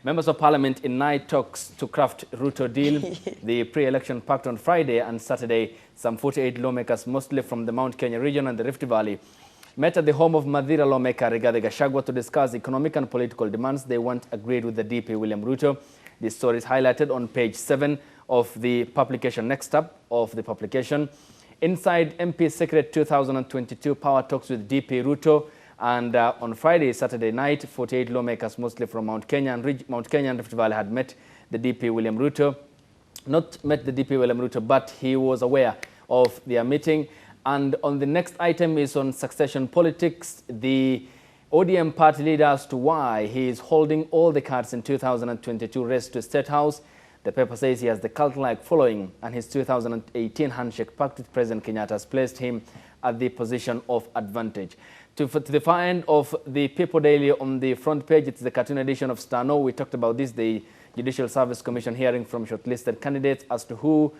Members of Parliament in night talks to craft Ruto deal. The pre-election pact on Friday and Saturday. Some 48 lawmakers, mostly from the Mount Kenya region and the Rift Valley, met at the home of Madhira lawmaker Rigathi Gachagua to discuss economic and political demands they want agreed with the DP William Ruto. This story is highlighted on page 7 of the publication. Next up of the publication. Inside MP Secret 2022 power talks with DP Ruto. And on Friday, Saturday night, 48 lawmakers, mostly from Mount Kenya and Rift Valley, had met the DP William Ruto. Not met the DP William Ruto, but he was aware of their meeting. And on the next item is on succession politics. The ODM party leader as to why he is holding all the cards in 2022 race to State House. The paper says he has the cult-like following, and his 2018 handshake pact with President Kenyatta has placed him at the position of advantage. To the far end of the People Daily on the front page, it's the cartoon edition of Stano. We talked about this, the Judicial Service Commission hearing from shortlisted candidates as to who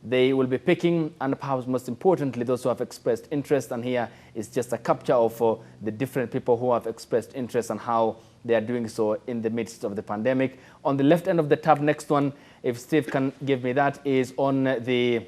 they will be picking, and perhaps most importantly, those who have expressed interest. And here is just a capture of the different people who have expressed interest and how they are doing so in the midst of the pandemic. On the left end of the tab, next one, if Steve can give me that, is on the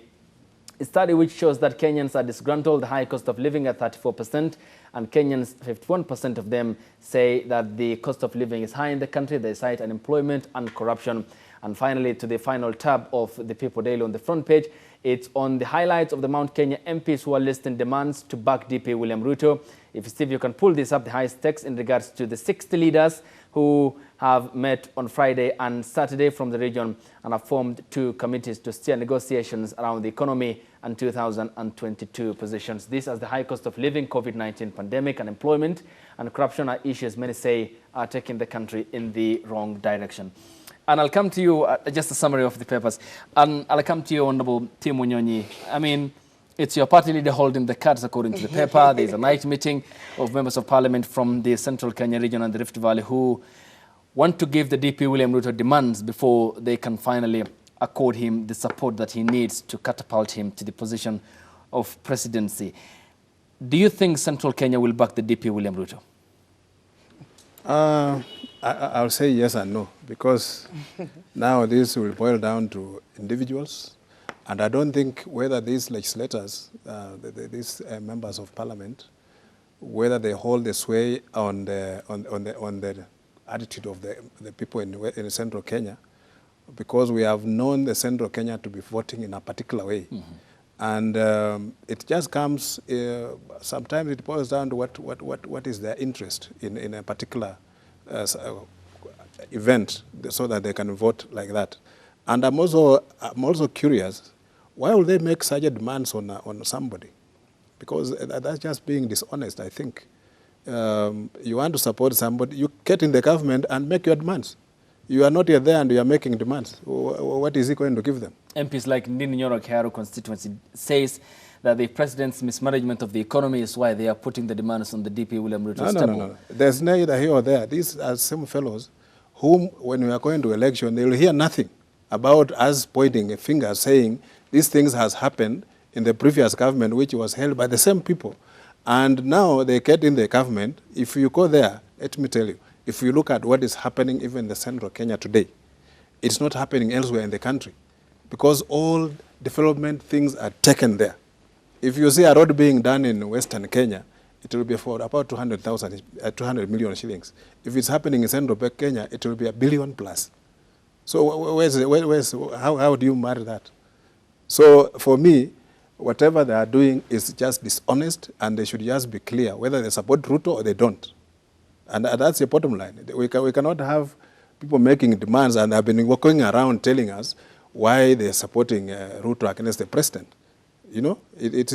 study which shows that Kenyans are disgruntled, the high cost of living at 34%, and Kenyans, 51% of them say that the cost of living is high in the country. They cite unemployment and corruption. And finally, to the final tab of the People Daily on the front page, it's on the highlights of the Mount Kenya MPs who are listing demands to back DP William Ruto. If Steve, you can pull this up, the highest text in regards to the 60 leaders who have met on Friday and Saturday from the region and have formed 2 committees to steer negotiations around the economy and 2022 positions. This as the high cost of living, COVID-19 pandemic, unemployment and corruption are issues many say are taking the country in the wrong direction. And I'll come to you, just a summary of the papers, and I'll come to you, Honorable Tim Munyonyi. I mean, it's your party leader holding the cards according to the paper. There's a night meeting of members of parliament from the Central Kenya region and the Rift Valley who want to give the DP William Ruto demands before they can finally accord him the support that he needs to catapult him to the position of presidency. Do you think Central Kenya will back the DP William Ruto? I'll say yes and no, because now this will boil down to individuals, and I don't think whether these legislators, these members of parliament, whether they hold the sway on the attitude of the people in Central Kenya, because we have known the Central Kenya to be voting in a particular way. And it just comes, sometimes it boils down to what is their interest in a particular event, so that they can vote like that. And I'm also curious, why will they make such a demands on somebody? Because that's just being dishonest, I think. You want to support somebody, you get in the government and make your demands. You are not yet there and you are making demands. What is he going to give them? MPs like Ndini Nyoro Kiharu constituency says that the president's mismanagement of the economy is why they are putting the demands on the DP William Ruto's table. No. There's neither here or there. These are some fellows whom, when we are going to election, they will hear nothing about us pointing a finger saying these things has happened in the previous government, which was held by the same people. And now they get in the government. If you go there, let me tell you, if you look at what is happening even in the Central Kenya today, it's not happening elsewhere in the country, because all development things are taken there. If you see a road being done in Western Kenya, it will be for about 200 million shillings. If it's happening in Central Kenya, it will be $1 billion plus. So how do you marry that? So for me, whatever they are doing is just dishonest, and they should just be clear whether they support Ruto or they don't. And that's the bottom line. We cannot have people making demands and have been walking around telling us why they're supporting Ruto against the president. You know, it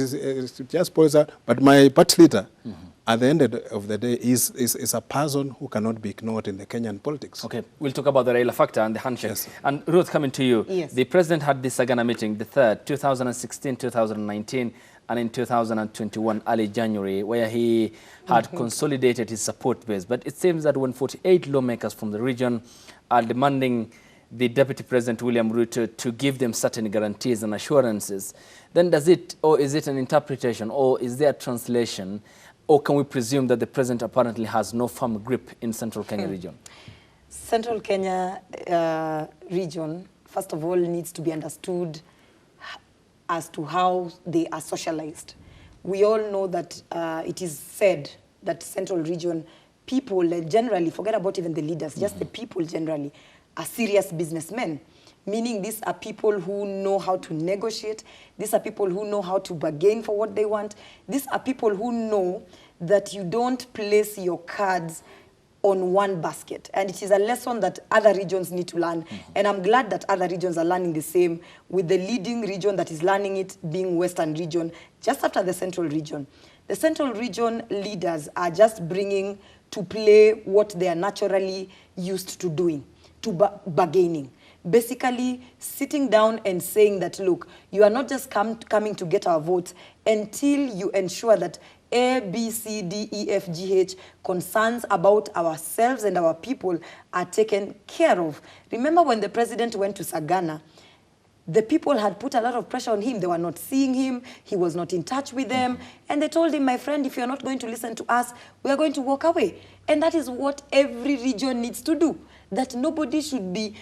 just boils out. But my party leader, at the end of the day, is a person who cannot be ignored in the Kenyan politics. Okay, we'll talk about the Raila factor and the handshake. Yes. And Ruth, coming to you. Yes. The president had this Sagana meeting, the third, 2016, 2019, and in 2021, early January, where he had consolidated his support base. But it seems that when 48 lawmakers from the region are demanding the Deputy President William Ruto to give them certain guarantees and assurances, then does it, or is it an interpretation, or is there a translation, or can we presume that the president apparently has no firm grip in Central Kenya region? Central Kenya region, first of all, needs to be understood as to how they are socialized. We all know that it is said that Central region people generally, forget about even the leaders, just the people generally, are serious businessmen. Meaning these are people who know how to negotiate. These are people who know how to bargain for what they want. These are people who know that you don't place your cards on one basket. And it is a lesson that other regions need to learn. And I'm glad that other regions are learning the same, with the leading region that is learning it being Western region, just after the Central region. The Central region leaders are just bringing to play what they are naturally used to doing, to bargaining. Basically sitting down and saying that, look, you are not just coming to get our votes until you ensure that A, B, C, D, E, F, G, H concerns about ourselves and our people are taken care of. Remember when the president went to Sagana, the people had put a lot of pressure on him. They were not seeing him. He was not in touch with them. And they told him, my friend, if you're not going to listen to us, we are going to walk away. And that is what every region needs to do. That nobody should be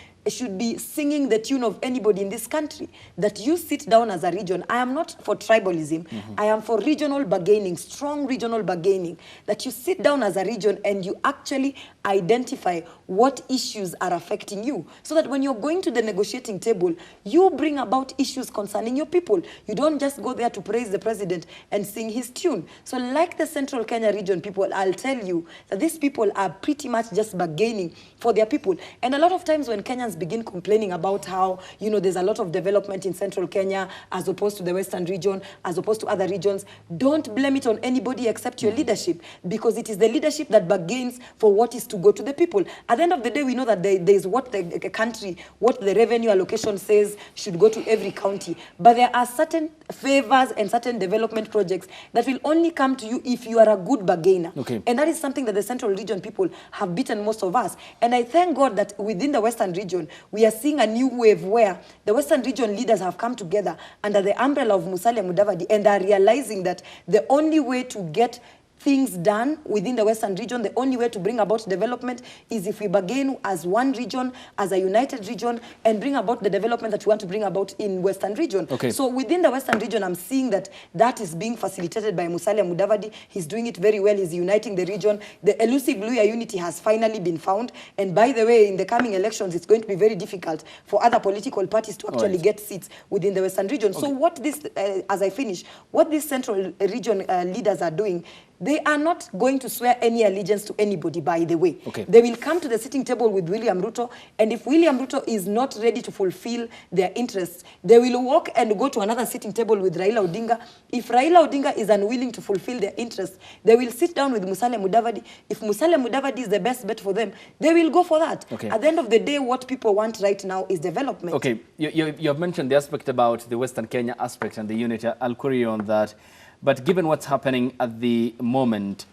singing the tune of anybody in this country. That you sit down as a region. I am not for tribalism. I am for regional bargaining, strong regional bargaining. That you sit down as a region and you actually identify what issues are affecting you. So that when you're going to the negotiating table, you bring about issues concerning your people. You don't just go there to praise the president and sing his tune. So like the Central Kenya region people, I'll tell you that these people are pretty much just bargaining for their people. And a lot of times when Kenyans begin complaining about how, you know, there's a lot of development in Central Kenya as opposed to the Western region, as opposed to other regions, don't blame it on anybody except your leadership, because it is the leadership that bargains for what is to go to the people. At the end of the day, we know that there is what the country, what the revenue allocation says should go to every county. But there are certain favors and certain development projects that will only come to you if you are a good bargainer. Okay. And that is something that the Central region people have beaten most of us. And I thank God that within the Western region, we are seeing a new wave where the Western region leaders have come together under the umbrella of Musalia Mudavadi and are realizing that the only way to get things done within the Western region, the only way to bring about development is if we bargain as one region, as a united region, and bring about the development that we want to bring about in Western region. Okay. So within the Western region, I'm seeing that that is being facilitated by Musalia Mudavadi. He's doing it very well. He's uniting the region. The elusive Luhya unity has finally been found. And by the way, in the coming elections, it's going to be very difficult for other political parties to actually get seats within the Western region. Okay. So what this, as I finish, what these Central region leaders are doing, they are not going to swear any allegiance to anybody, by the way. Okay. They will come to the sitting table with William Ruto, and if William Ruto is not ready to fulfill their interests, they will walk and go to another sitting table with Raila Odinga. If Raila Odinga is unwilling to fulfill their interests, they will sit down with Musalia Mudavadi. If Musalia Mudavadi is the best bet for them, they will go for that. Okay. At the end of the day, what people want right now is development. Okay, you have mentioned the aspect about the Western Kenya aspect and the unity. I'll query you on that. But given what's happening at the moment,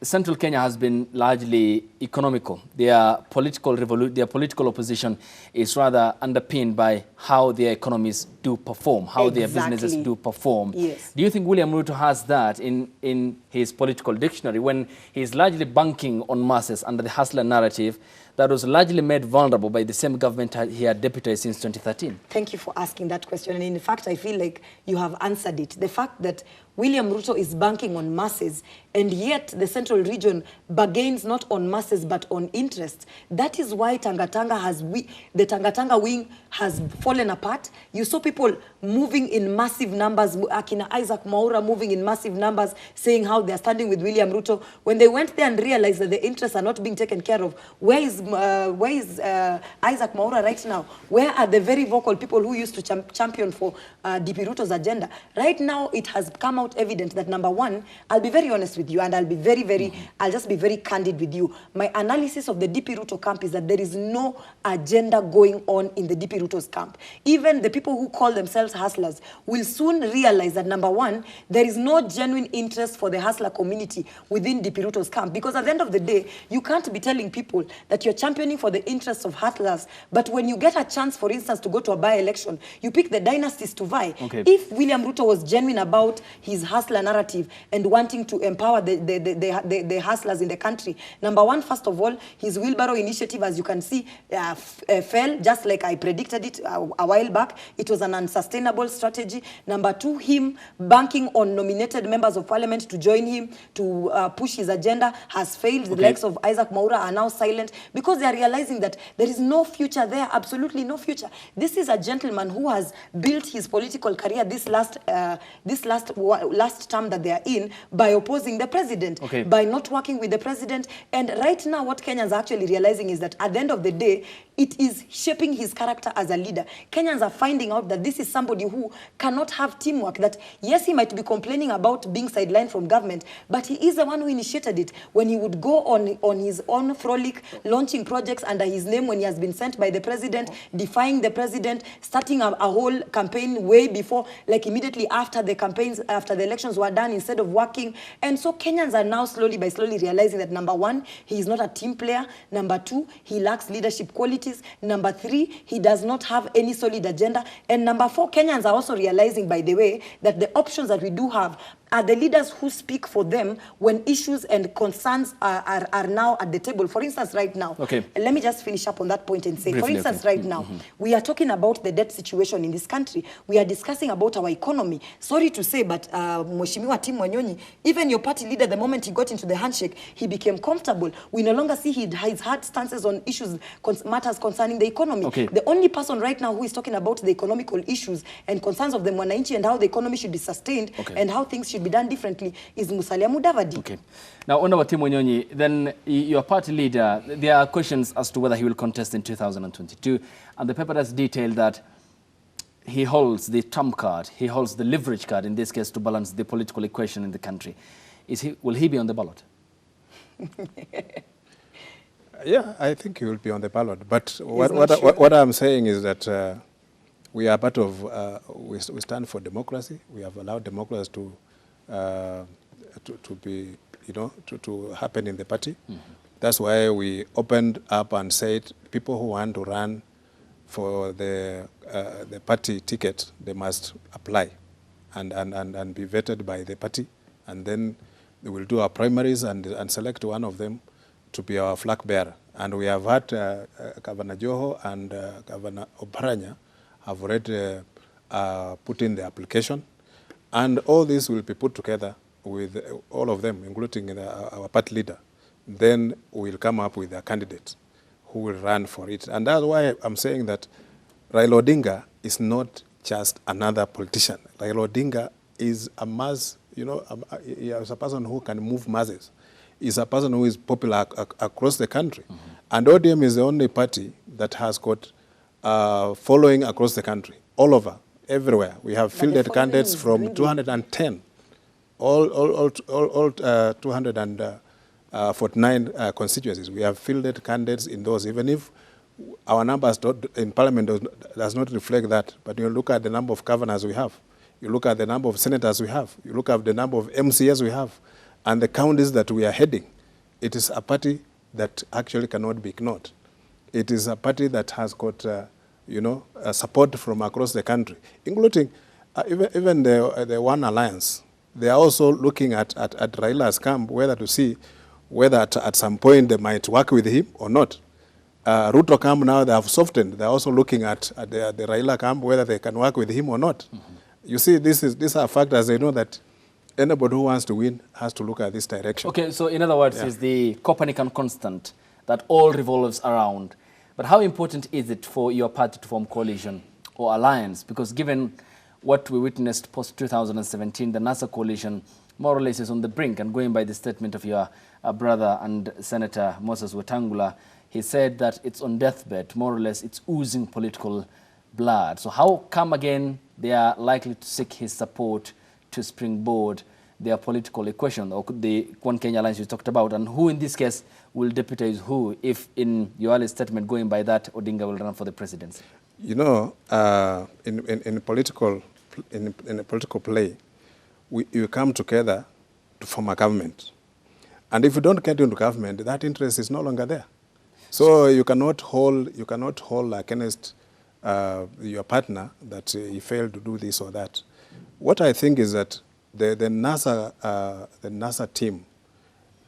Central Kenya has been largely economical. Their political opposition is rather underpinned by how their economies do perform, how their businesses do perform. Yes. Do you think William Ruto has that in his political dictionary when he's largely banking on masses under the hustler narrative that was largely made vulnerable by the same government he had deputized since 2013? Thank you for asking that question. And in fact, I feel like you have answered it. The fact that William Ruto is banking on masses, and yet the Central region bargains not on masses but on interests. That is why the Tanga Tanga wing has fallen apart. You saw people moving in massive numbers, Akina Isaac Mwaura moving in massive numbers, saying how they're standing with William Ruto. When they went there and realized that the interests are not being taken care of, where is Isaac Mwaura right now? Where are the very vocal people who used to champion for DP Ruto's agenda? Right now, it has come out evident that, number one, I'll be very honest with you, and I'll be I'll just be very candid with you. My analysis of the DP Ruto camp is that there is no agenda going on in the DP Ruto's camp. Even the people who call themselves hustlers will soon realize that, number one, there is no genuine interest for the hustler community within DP Ruto's camp. Because at the end of the day, you can't be telling people that you're championing for the interests of hustlers, but when you get a chance, for instance, to go to a by-election, you pick the dynasties to vie. Okay. If William Ruto was genuine about his hustler narrative and wanting to empower the hustlers in the country, number one, first of all, his wheelbarrow initiative, as you can see, fell just like I predicted it a while back. It was an unsustainable strategy. Number two, him banking on nominated members of parliament to join him to push his agenda has failed. The likes of Isaac Mwaura are now silent because they are realizing that there is no future there, absolutely no future. This is a gentleman who has built his political career this last term that they are in by opposing the president, by not working with the president. And right now what Kenyans are actually realizing is that at the end of the day, it is shaping his character as a leader. Kenyans are finding out that this is somebody who cannot have teamwork, that yes, he might be complaining about being sidelined from government, but he is the one who initiated it. When he would go on his own frolic, launching projects under his name when he has been sent by the president, defying the president, starting a whole campaign way before, like immediately after the campaigns, after the elections were done, instead of working. And so Kenyans are now slowly realizing that, number one, he is not a team player. Number two, he lacks leadership qualities. Number three, he does not have any solid agenda. And number four, Kenyans are also realizing, by the way, that the options that we do have are the leaders who speak for them when issues and concerns are now at the table. For instance, right now, let me just finish up on that point and say, briefly, for instance, right now, we are talking about the debt situation in this country. We are discussing about our economy. Sorry to say, but Mheshimiwa Tim Wanyonyi, even your party leader, the moment he got into the handshake, he became comfortable. We no longer see his hard stances on issues, matters concerning the economy. The only person right now who is talking about the economical issues and concerns of the Mwananchi and how the economy should be sustained and how things should be done differently is Musalia Mudavadi. Now, under Tim Wanyonyi, then your party leader, there are questions as to whether he will contest in 2022, and the paper has detailed that he holds the trump card, he holds the leverage card in this case to balance the political equation in the country. Will he be on the ballot? Yeah, I think he will be on the ballot. But what I'm saying is that we are part of, we stand for democracy. We have allowed democracy to be, to happen in the party. That's why we opened up and said people who want to run for the party ticket, they must apply and be vetted by the party. And then we will do our primaries and select one of them to be our flag bearer. And we have had Governor Joho and Governor Oparanya have already put in the application. And all this will be put together with all of them, including our party leader. Then we'll come up with a candidate who will run for it. And that's why I'm saying that Raila Odinga is not just another politician. Raila Odinga is a mass, he is a person who can move masses. He's a person who is popular across the country. And ODM is the only party that has got following across the country, all over. Everywhere. We have fielded candidates from 210, all 249 constituencies. We have fielded candidates in those, even if our numbers in parliament does not reflect that. But you look at the number of governors we have, you look at the number of senators we have, you look at the number of MCAs we have, and the counties that we are heading. It is a party that actually cannot be ignored. It is a party that has got support from across the country, including even the One Alliance. They are also looking at Raila's camp, whether to see whether at some point they might work with him or not. Ruto camp now, they have softened. They are also looking at the Raila camp, whether they can work with him or not. You see, these are factors. They know that anybody who wants to win has to look at this direction. Okay, so in other words, is the Copernican constant that all revolves around. But how important is it for your party to form coalition or alliance? Because given what we witnessed post-2017, the NASA coalition more or less is on the brink. And going by the statement of your brother and Senator Moses Wetangula, he said that it's on deathbed, more or less it's oozing political blood. So how come again they are likely to seek his support to springboard their political equation, or the One Kenya Alliance you talked about, and who in this case will deputize who, if in your early statement going by that Odinga will run for the presidency? You know, in a political play, you come together to form a government. And if you don't get into government, that interest is no longer there. So you cannot hold against your partner that he failed to do this or that. What I think is that the NASA team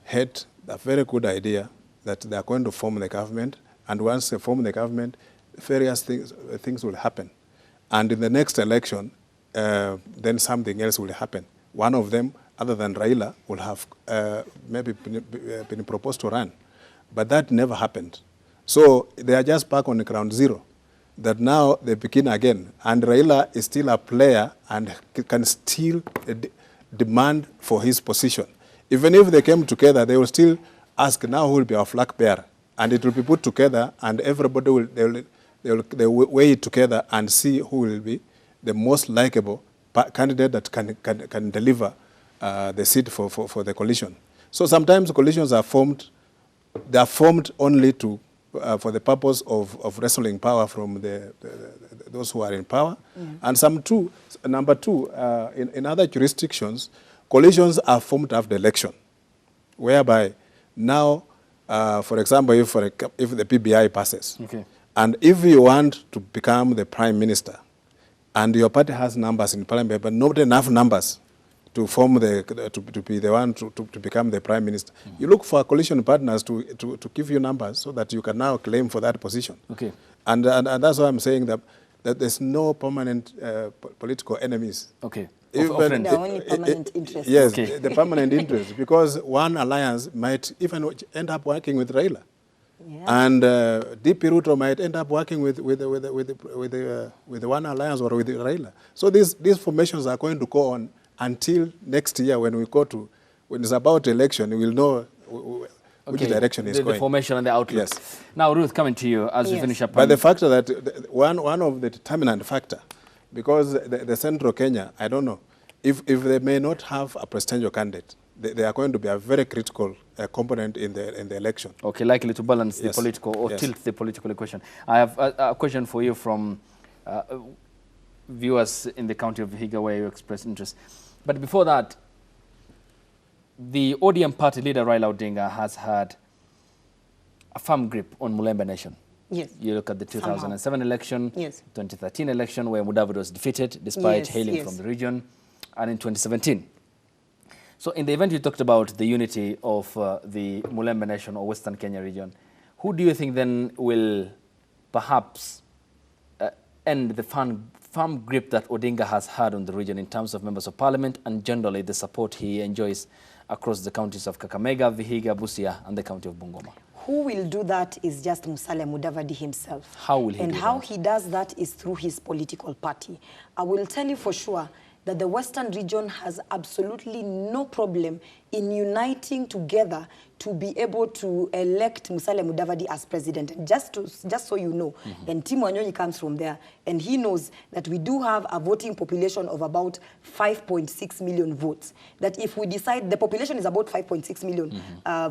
had a very good idea that they are going to form the government, and once they form the government, various things will happen. And in the next election, then something else will happen. One of them, other than Raila, will have maybe been proposed to run. But that never happened. So they are just back on the ground zero, that now they begin again. And Raila is still a player and can still demand for his position. Even if they came together, they will still ask, now who will be our flag bearer? And it will be put together, and everybody will weigh it together and see who will be the most likable candidate that can deliver the seat for the coalition. So sometimes coalitions are formed. They are formed only to for the purpose of wrestling power from those who are in power. And number two, in other jurisdictions, coalitions are formed after election, whereby now, for example, if the PBI passes, okay, and if you want to become the prime minister, and your party has numbers in parliament, but not enough numbers to form to be the one to become the prime minister, you look for coalition partners to give you numbers so that you can now claim for that position. Okay. And that's why I'm saying that there's no permanent political enemies. Okay. The only permanent interest. Yes, Okay. the permanent interest, because one alliance might even end up working with Raila. Yeah. And DP Ruto might end up working with the one alliance or with Raila. So these formations are going to go on until next year when it's about election, we will know which direction is going. The formation and the outlook. Yes. Now, Ruth, coming to you as we finish up. But the factor that one of the determinant factor, because the Central Kenya, I don't know, if they may not have a presidential candidate, they are going to be a very critical component in the election. Okay, likely to balance the Yes. political or Yes. tilt the political equation. I have a question for you from viewers in the county of Vihiga where you express interest. But before that, the ODM party leader Raila Odinga has had a firm grip on Mulembe Nation. Yes. You look at the 2007 election, Yes. 2013 election where Mudavadi was defeated despite Yes, hailing yes. from the region, and in 2017. So in the event you talked about the unity of the Mulembe Nation or Western Kenya region, who do you think then will perhaps end the firm grip that Odinga has had on the region in terms of members of parliament and generally the support he enjoys across the counties of Kakamega, Vihiga, Busia, and the county of Bungoma? Who will do that is just Musalia Mudavadi himself. How will he And do how that? he does that is through his political party. I will tell you for sure that the Western region has absolutely no problem in uniting together to be able to elect Musalia Mudavadi as president. And just so you know, and Tim Wanyonyi comes from there, and he knows that we do have a voting population of about 5.6 million votes. That if we decide, the population is about 5.6 million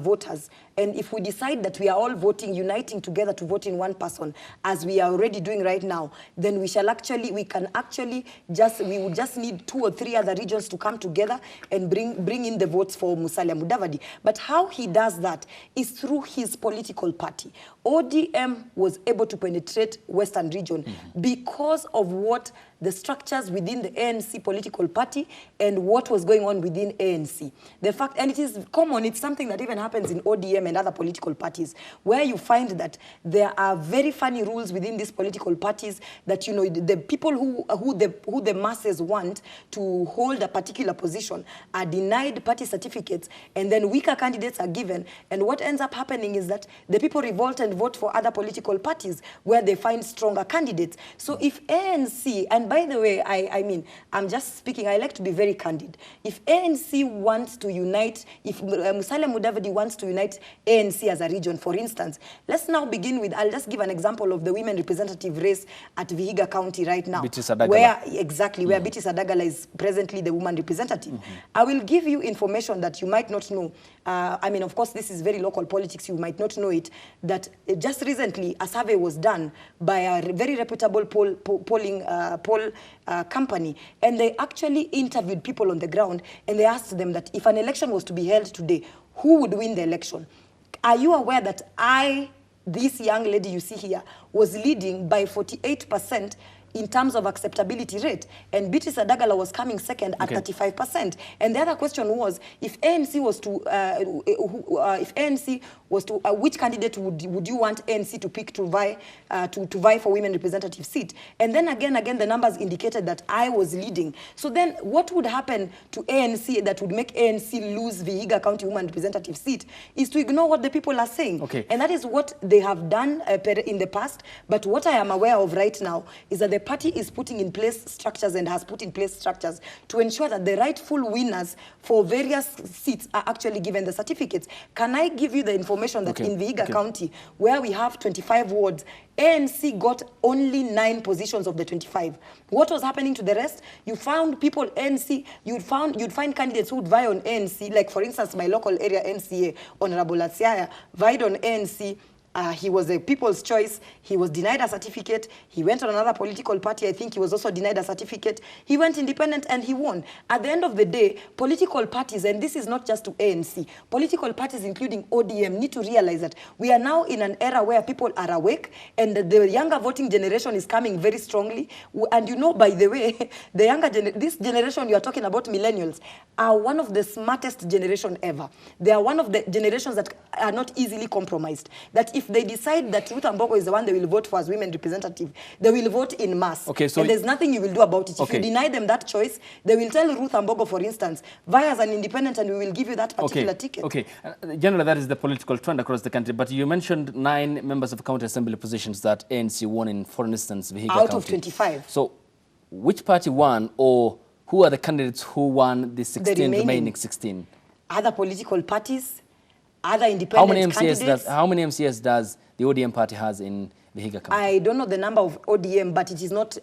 voters, and if we decide that we are all voting, uniting together to vote in one person, as we are already doing right now, then we would just need 2 or 3 other regions to come together and bring in the votes for Musalia Mudavadi. But how he does that is through his political party. ODM was able to penetrate Western region because of what the structures within the ANC political party and what was going on within ANC. The fact, and it is common, it's something that even happens in ODM and other political parties, where you find that there are very funny rules within these political parties that, you know, the people who the masses want to hold a particular position are denied party certificates, and then weaker candidates are given. And what ends up happening is that the people revolt and vote for other political parties where they find stronger candidates. So if ANC, and by the way, I mean, I'm just speaking, I like to be very candid. If ANC wants to unite, if Musalia Mudavadi wants to unite ANC as a region, for instance, let's now begin with, I'll just give an example of the women representative race at Vihiga County right now. Biti Sadagala. Where, exactly, where Biti Sadagala is presently the woman representative. I will give you information that you might not know. I mean, of course, this is very local politics. You might not know it. That just recently, a survey was done by a very reputable poll company, and they actually interviewed people on the ground, and they asked them that if an election was to be held today, who would win the election? Are you aware that this young lady you see here, was leading by 48% in terms of acceptability rate, and Biti Sadagala was coming second at 35%. And the other question was, if ANC was to, which candidate would you want ANC to pick to vie for women representative seat? And then again, the numbers indicated that I was leading. So then, what would happen to ANC that would make ANC lose Vihiga County woman representative seat is to ignore what the people are saying. And that is what they have done in the past. But what I am aware of right now is that the party is putting in place structures and has put in place structures to ensure that the rightful winners for various seats are actually given the certificates. Can I give you the information that in Vihiga County, where we have 25 wards, ANC got only 9 positions of the 25. What was happening to the rest? You found people, ANC, you'd find candidates who would vie on ANC, like for instance, my local area NCA, Honorable Atsiaya, vied on ANC. He was a people's choice. He was denied a certificate. He went on another political party. I think he was also denied a certificate. He went independent and he won. At the end of the day, political parties, and this is not just to ANC, political parties including ODM need to realize that we are now in an era where people are awake and the younger voting generation is coming very strongly. And you know, by the way, this generation you are talking about, millennials, are one of the smartest generation ever. They are one of the generations that are not easily compromised. That if they decide that Ruth Ambogo is the one they will vote for as women representative, they will vote in mass. So and there's nothing you will do about it. If you deny them that choice, they will tell Ruth Ambogo, for instance, vie as an independent and we will give you that particular ticket. Generally, that is the political trend across the country. But you mentioned 9 members of county assembly positions that ANC won in, for instance, Vihiga County. Out of 25. So which party won, or who are the candidates who won the 16 remaining 16? Other political parties, other independent candidates. How many MCS does the ODM party has in Vihiga County? I don't know the number of ODM, but it is not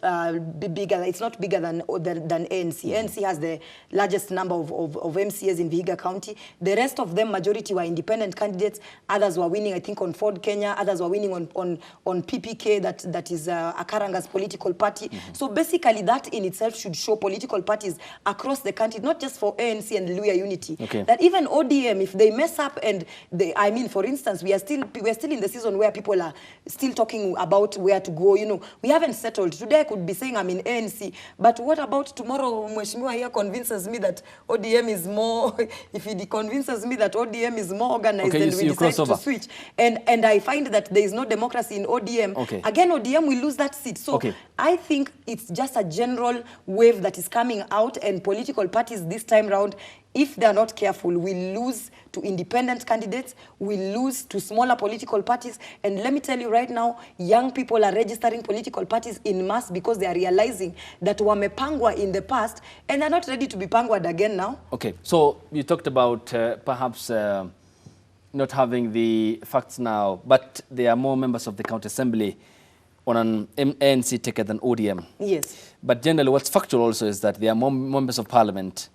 bigger. It's not bigger than ANC. ANC has the largest number of MCAs in Vihiga County. The rest of them, majority were independent candidates. Others were winning, I think, on Ford Kenya. Others were winning on PPK, that is Akaranga's political party. So basically, that in itself should show political parties across the country, not just for ANC and Luya Unity. That even ODM, if they mess up and I mean, for instance, we are still in the season where people are still talking about where to go. You know, we haven't settled. Today I could be saying I'm in ANC, but what about tomorrow? Mheshimiwa here convinces me that ODM is more. If he convinces me that ODM is more organized, then we decide to switch. And I find that there is no democracy in ODM. Again, ODM will lose that seat. So I think it's just a general wave that is coming out, and political parties this time round, if they are not careful, will lose to independent candidates, will lose to smaller political parties. And let me tell you right now, young people are registering political parties in mass because they are realizing that wamepangwa in the past and are not ready to be pangwad again now. So you talked about perhaps not having the facts now, but there are more members of the county assembly on an ANC ticket than ODM. Yes. But generally what's factual also is that there are more members of parliament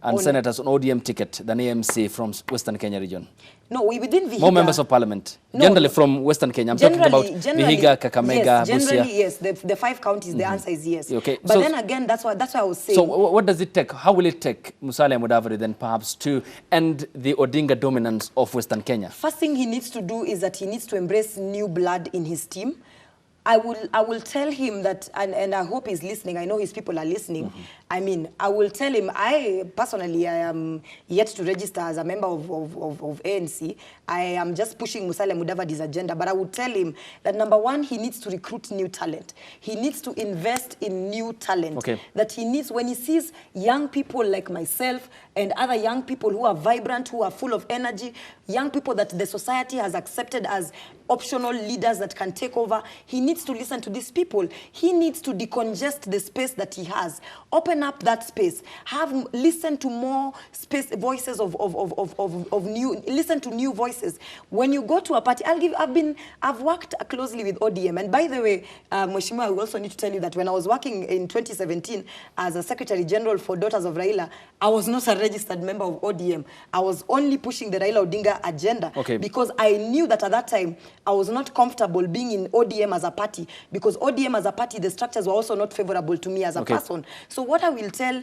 and senators on ODM ticket than AMC from Western Kenya region. No, within Vihiga. More members of parliament. Generally from Western Kenya. I'm talking about Vihiga, Kakamega, Busia. Yes, the 5 counties, the answer is yes. But so, then again, that's why I was saying. So what does it take? How will it take Musalia Mudavadi then perhaps to end the Odinga dominance of Western Kenya? First thing he needs to do is that he needs to embrace new blood in his team. I will tell him that, and I hope he's listening. I know his people are listening. I mean, I will tell him, I am yet to register as a member of ANC. I am just pushing Musalia Mudavadi's agenda, but I would tell him that number 1, he needs to recruit new talent. He needs to invest in new talent. That he needs, when he sees young people like myself and other young people who are vibrant, who are full of energy, young people that the society has accepted as optional leaders that can take over. He needs to listen to these people. He needs to decongest the space that he has. Open up that space. Listen to more voices of new, listen to new voices. When you go to a party, I've worked closely with ODM. And by the way, Mheshimiwa, I also need to tell you that when I was working in 2017 as a Secretary General for Daughters of Raila, I was not a registered member of ODM. I was only pushing the Raila Odinga agenda because I knew that at that time I was not comfortable being in ODM as a party, because ODM as a party, the structures were also not favorable to me as a person. So what I will tell,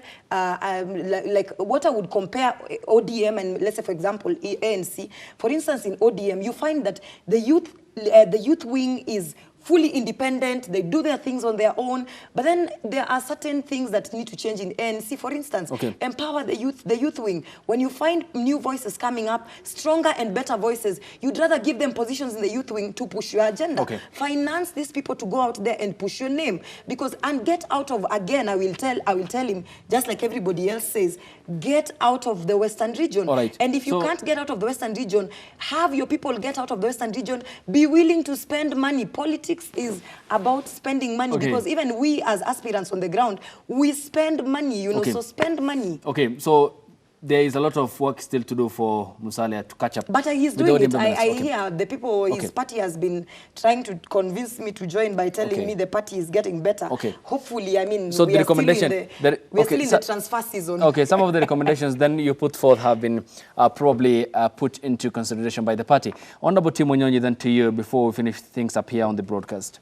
what I would compare ODM and, let's say, for example, ANC, for instance, in ODM, you find that the youth wing is fully independent, they do their things on their own, but then there are certain things that need to change in ANC. For instance, empower the youth wing. When you find new voices coming up, stronger and better voices, you'd rather give them positions in the youth wing to push your agenda. Finance these people to go out there and push your name. Because, and get out of, again, I will tell him, just like everybody else says, get out of the Western region. And if you can't get out of the Western region, have your people get out of the Western region, be willing to spend money. Politics is about spending money, because even we as aspirants on the ground, we spend money, you know, so spend money. So there is a lot of work still to do for Musalia to catch up. But he's doing it. I hear the people, his party has been trying to convince me to join by telling me the party is getting better. Hopefully, I mean, so we the are recommendation, still in the transfer season. Some of the recommendations then you put forth have been probably put into consideration by the party. Honorable Tim Onyonyi, then to you before we finish things up here on the broadcast.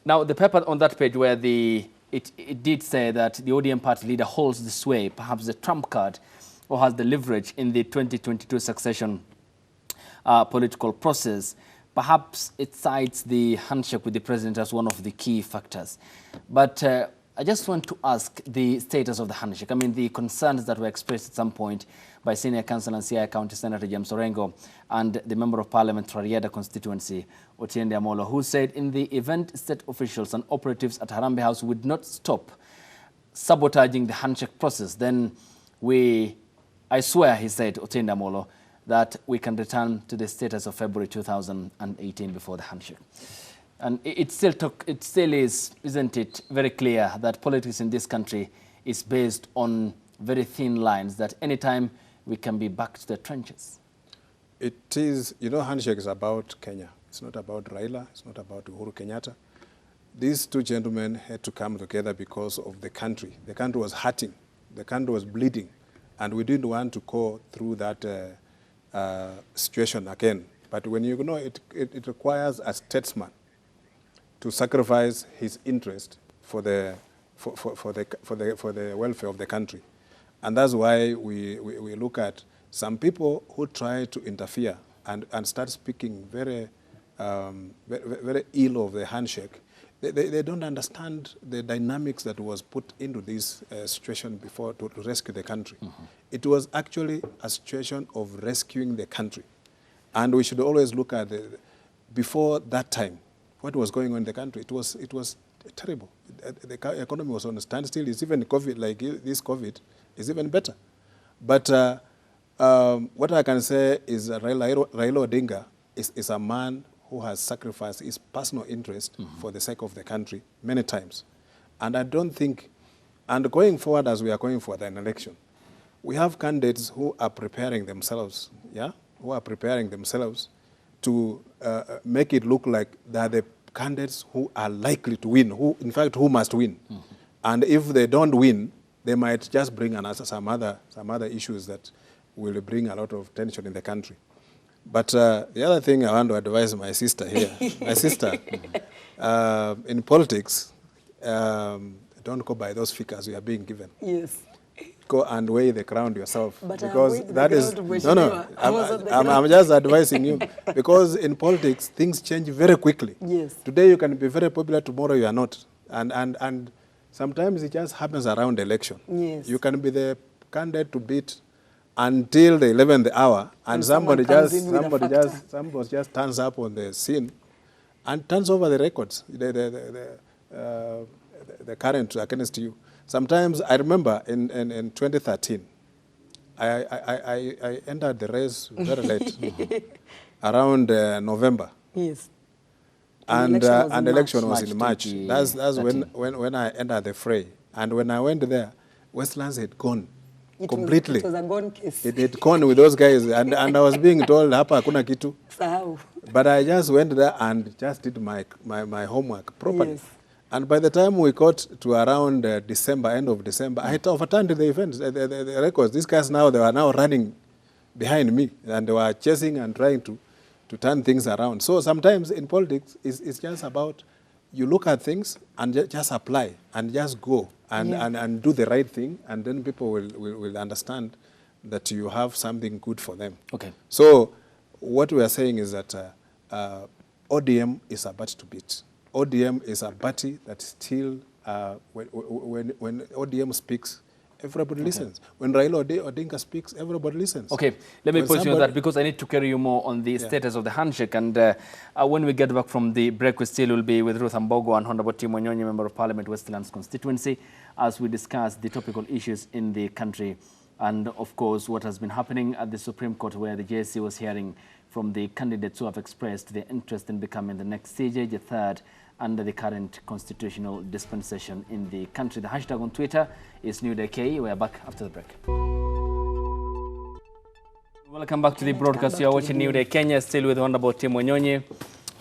Now, the paper on that page where it did say that the ODM party leader holds the sway, perhaps the trump card, or has the leverage in the 2022 succession political process. Perhaps it cites the handshake with the president as one of the key factors. But I just want to ask the status of the handshake. I mean, the concerns that were expressed at some point by Senior Counsel and Siaya County Senator James Orengo and the Member of Parliament Rarieda constituency, Otiende Amolo, who said in the event state officials and operatives at Harambee House would not stop sabotaging the handshake process, then I swear, he said, Otiende Amolo, that we can return to the status of February 2018 before the handshake. And it still is, isn't it, very clear that politics in this country is based on very thin lines, that anytime we can be back to the trenches. It is, you know, handshake is about Kenya. It's not about Raila. It's not about Uhuru Kenyatta. These two gentlemen had to come together because of the country. The country was hurting. The country was bleeding. And we didn't want to go through that situation again. But when you know, it requires a statesman to sacrifice his interest for the welfare of the country. And that's why we look at some people who try to interfere and start speaking very ill of the handshake. They don't understand the dynamics that was put into this situation before to rescue the country. It was actually a situation of rescuing the country. And we should always look at, before that time, what was going on in the country. It was terrible. The economy was on a standstill. It's even COVID, like this COVID, is even better. But what I can say is Raila Odinga is a man who has sacrificed his personal interest for the sake of the country many times. And I don't think, and going forward as we are going for an election, we have candidates who are preparing themselves, who are preparing themselves to make it look like they are the candidates who are likely to win, in fact, who must win. And if they don't win, they might just bring some other issues that will bring a lot of tension in the country. But the other thing I want to advise my sister here, in politics, don't go by those figures you are being given. Yes. Go and weigh the ground yourself. But because that is, I'm just advising you. Because in politics, things change very quickly. Yes. Today you can be very popular, tomorrow you are not. And sometimes it just happens around election. Yes. You can be the candidate to beat until the 11th hour, and somebody just turns up on the scene and turns over the records, the current against you. Sometimes I remember in 2013, I entered the race very late, around November. Yes. And the election was March in March. That's 2013. when I entered the fray. And when I went there, Westlands had gone It completely. it was a gone case. It had gone with those guys. And I was being told, hapa hakuna kitu. Sahau. But I just went there and just did my homework properly. Yes. And by the time we got to around December, end of December, I had overturned the events, the records. These guys now, they were now running behind me, and they were chasing and trying to turn things around. So sometimes in politics, it's just about you look at things and just apply and just go and do the right thing, and then people will understand that you have something good for them. Okay. So what we are saying is that ODM is a bat to beat. ODM is a party that still, when ODM speaks, everybody listens. When Raila Odinga speaks, everybody listens. Okay, let me When put you on somebody- that because I need to carry you more on the status of the handshake. And when we get back from the break, we still will be with Ruth Ambogo and Honorable Tim Wanyonyi, Member of Parliament, Westlands constituency, as we discuss the topical issues in the country. And of course, what has been happening at the Supreme Court, where the JSC was hearing from the candidates who have expressed their interest in becoming the next CJJ, the third under the current constitutional dispensation in the country. The hashtag on Twitter is NewDayK. We are back after the break. Welcome back to the broadcast. You are watching New Day Kenya, still with Honorable Tim Wanyonyi,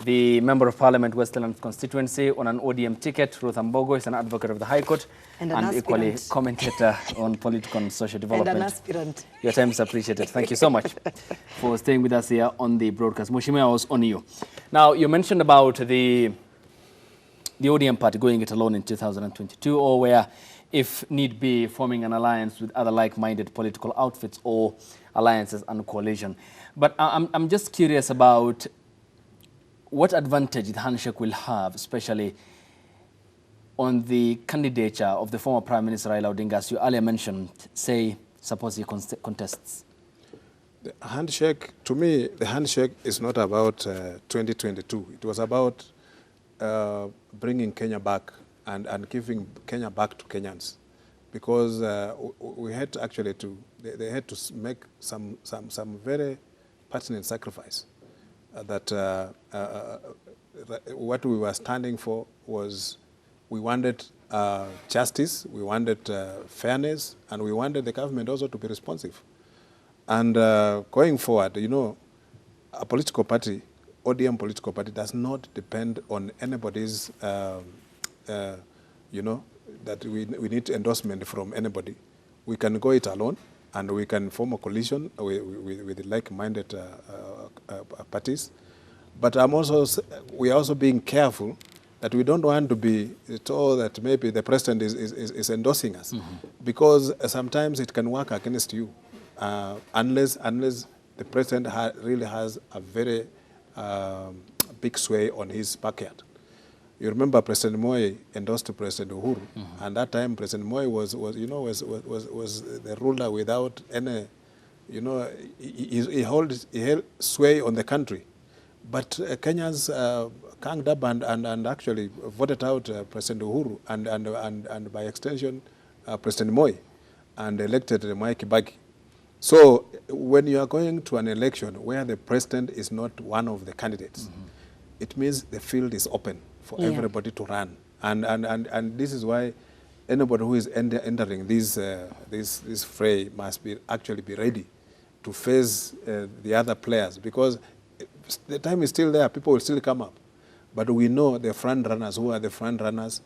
the Member of Parliament, Westlands constituency, on an ODM ticket. Ruth Ambogo is an advocate of the High Court And an equally aspirant. commentator on political and social And development. an aspirant. Your time is appreciated. Thank you so much for staying with us here on the broadcast. Mheshimiwa, I was on you. Now, you mentioned about the ODM party going it alone in 2022, or where, if need be, forming an alliance with other like-minded political outfits or alliances and coalition. But I'm just curious about what advantage the handshake will have, especially on the candidature of the former Prime Minister Raila Odinga, as you earlier mentioned, say, suppose he contests. The handshake, to me, the handshake is not about 2022. It was about bringing Kenya back and giving Kenya back to Kenyans, because we had to actually they had to make some very pertinent sacrifice. That what we were standing for was, we wanted justice, we wanted fairness, and we wanted the government also to be responsive. And going forward, you know, a political party, ODM political party, does not depend on anybody's, you know, that we need endorsement from anybody. We can go it alone, and we can form a coalition with like-minded parties. But we are also being careful that we don't want to be told that maybe the president is endorsing us, because sometimes it can work against you, unless the president really has a very big sway on his backyard. You remember President Moi endorsed President Uhuru, and that time President Moi was the ruler without any, you know, he held sway on the country. But Kenyans ganged up and actually voted out President Uhuru and by extension President Moi, and elected Mwai Kibaki. So when you are going to an election where the president is not one of the candidates, it means the field is open for everybody to run. And this is why anybody who is entering this fray must actually be ready to face the other players, because the time is still there, people will still come up. But we know the front runners. Who are the front runners?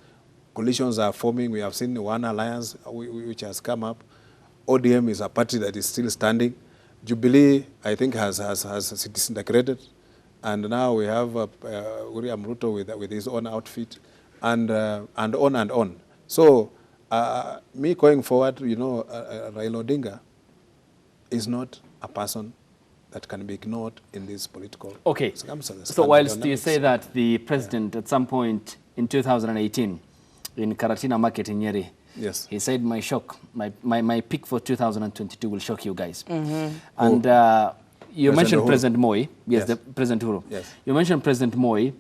Coalitions are forming. We have seen one alliance which has come up. ODM is a party that is still standing. Jubilee, I think, has disintegrated. And now we have William Ruto with his own outfit, and on and on. So me going forward, you know, Raila Odinga is not a person that can be ignored in these political circumstances. So whilst you say that the president at some point in 2018 in Karatina Market in Nyeri, yes, he said, my pick for 2022 will shock you guys. And you mentioned President Moi. Yes, the President Uhuru. Yes. You mentioned President Moi,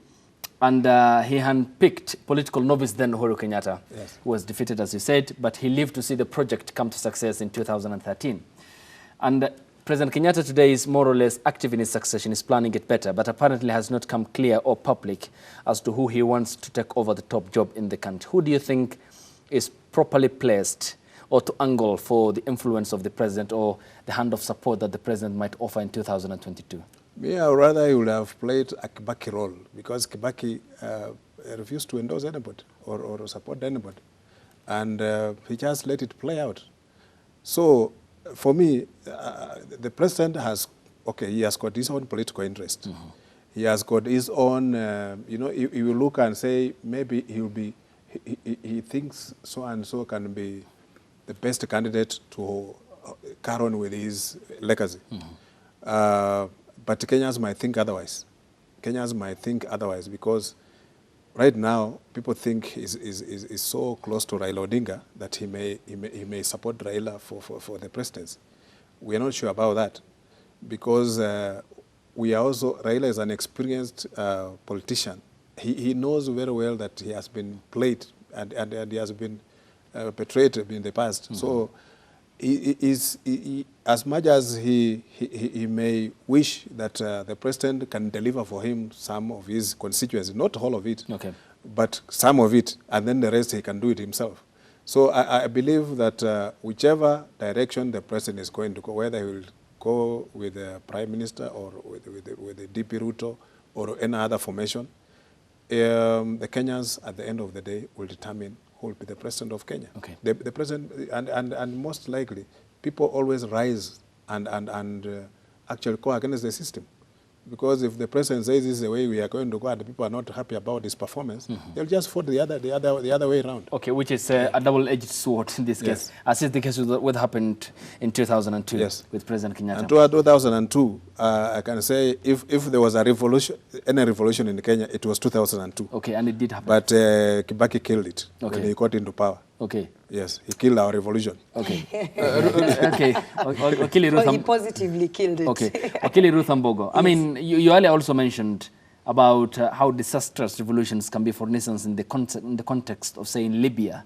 and he handpicked political novice then Uhuru Kenyatta, who was defeated, as you said, but he lived to see the project come to success in 2013. And President Kenyatta today is more or less active in his succession, is planning it better, but apparently has not come clear or public as to who he wants to take over the top job in the country. Who do you think is properly placed or to angle for the influence of the president or the hand of support that the president might offer in 2022? Yeah, rather he would have played a Kibaki role, because Kibaki refused to endorse anybody or support anybody. And he just let it play out. So for me, the president has, he has got his own political interest. Mm-hmm. He has got his own, you will look and say, maybe he thinks so and so can be the best candidate to carry on with his legacy. Mm-hmm. But Kenyans might think otherwise. Kenyans might think otherwise, because right now people think he's so close to Raila Odinga that he may support Raila for the presidency. We are not sure about that, because Raila is an experienced politician. He knows very well that he has been played and he has been betrayed in the past. Mm-hmm. So he, as much as he may wish that the president can deliver for him some of his constituency, not all of it, but some of it, and then the rest he can do it himself. So I believe that whichever direction the president is going to go, whether he will go with the prime minister or with the DP Ruto or any other formation, the Kenyans at the end of the day will determine who will be the president of Kenya. Okay. The president, and most likely, people always rise and actually go against the system. Because if the president says this is the way we are going to go and the people are not happy about his performance, mm-hmm. they'll just vote the other way around. Okay, which is a double-edged sword in this case, as is the case with what happened in 2002 with President Kenyatta. And 2002, I can say if there was any revolution in Kenya, it was 2002. Okay, and it did happen. But Kibaki killed it when he got into power. Okay. Yes, he killed our revolution. Okay. Okay. Well, he positively killed it. Okay. Okili Ruth Ambogo. I mean, you earlier also mentioned about how disastrous revolutions can be, for instance, in the context of, say, in Libya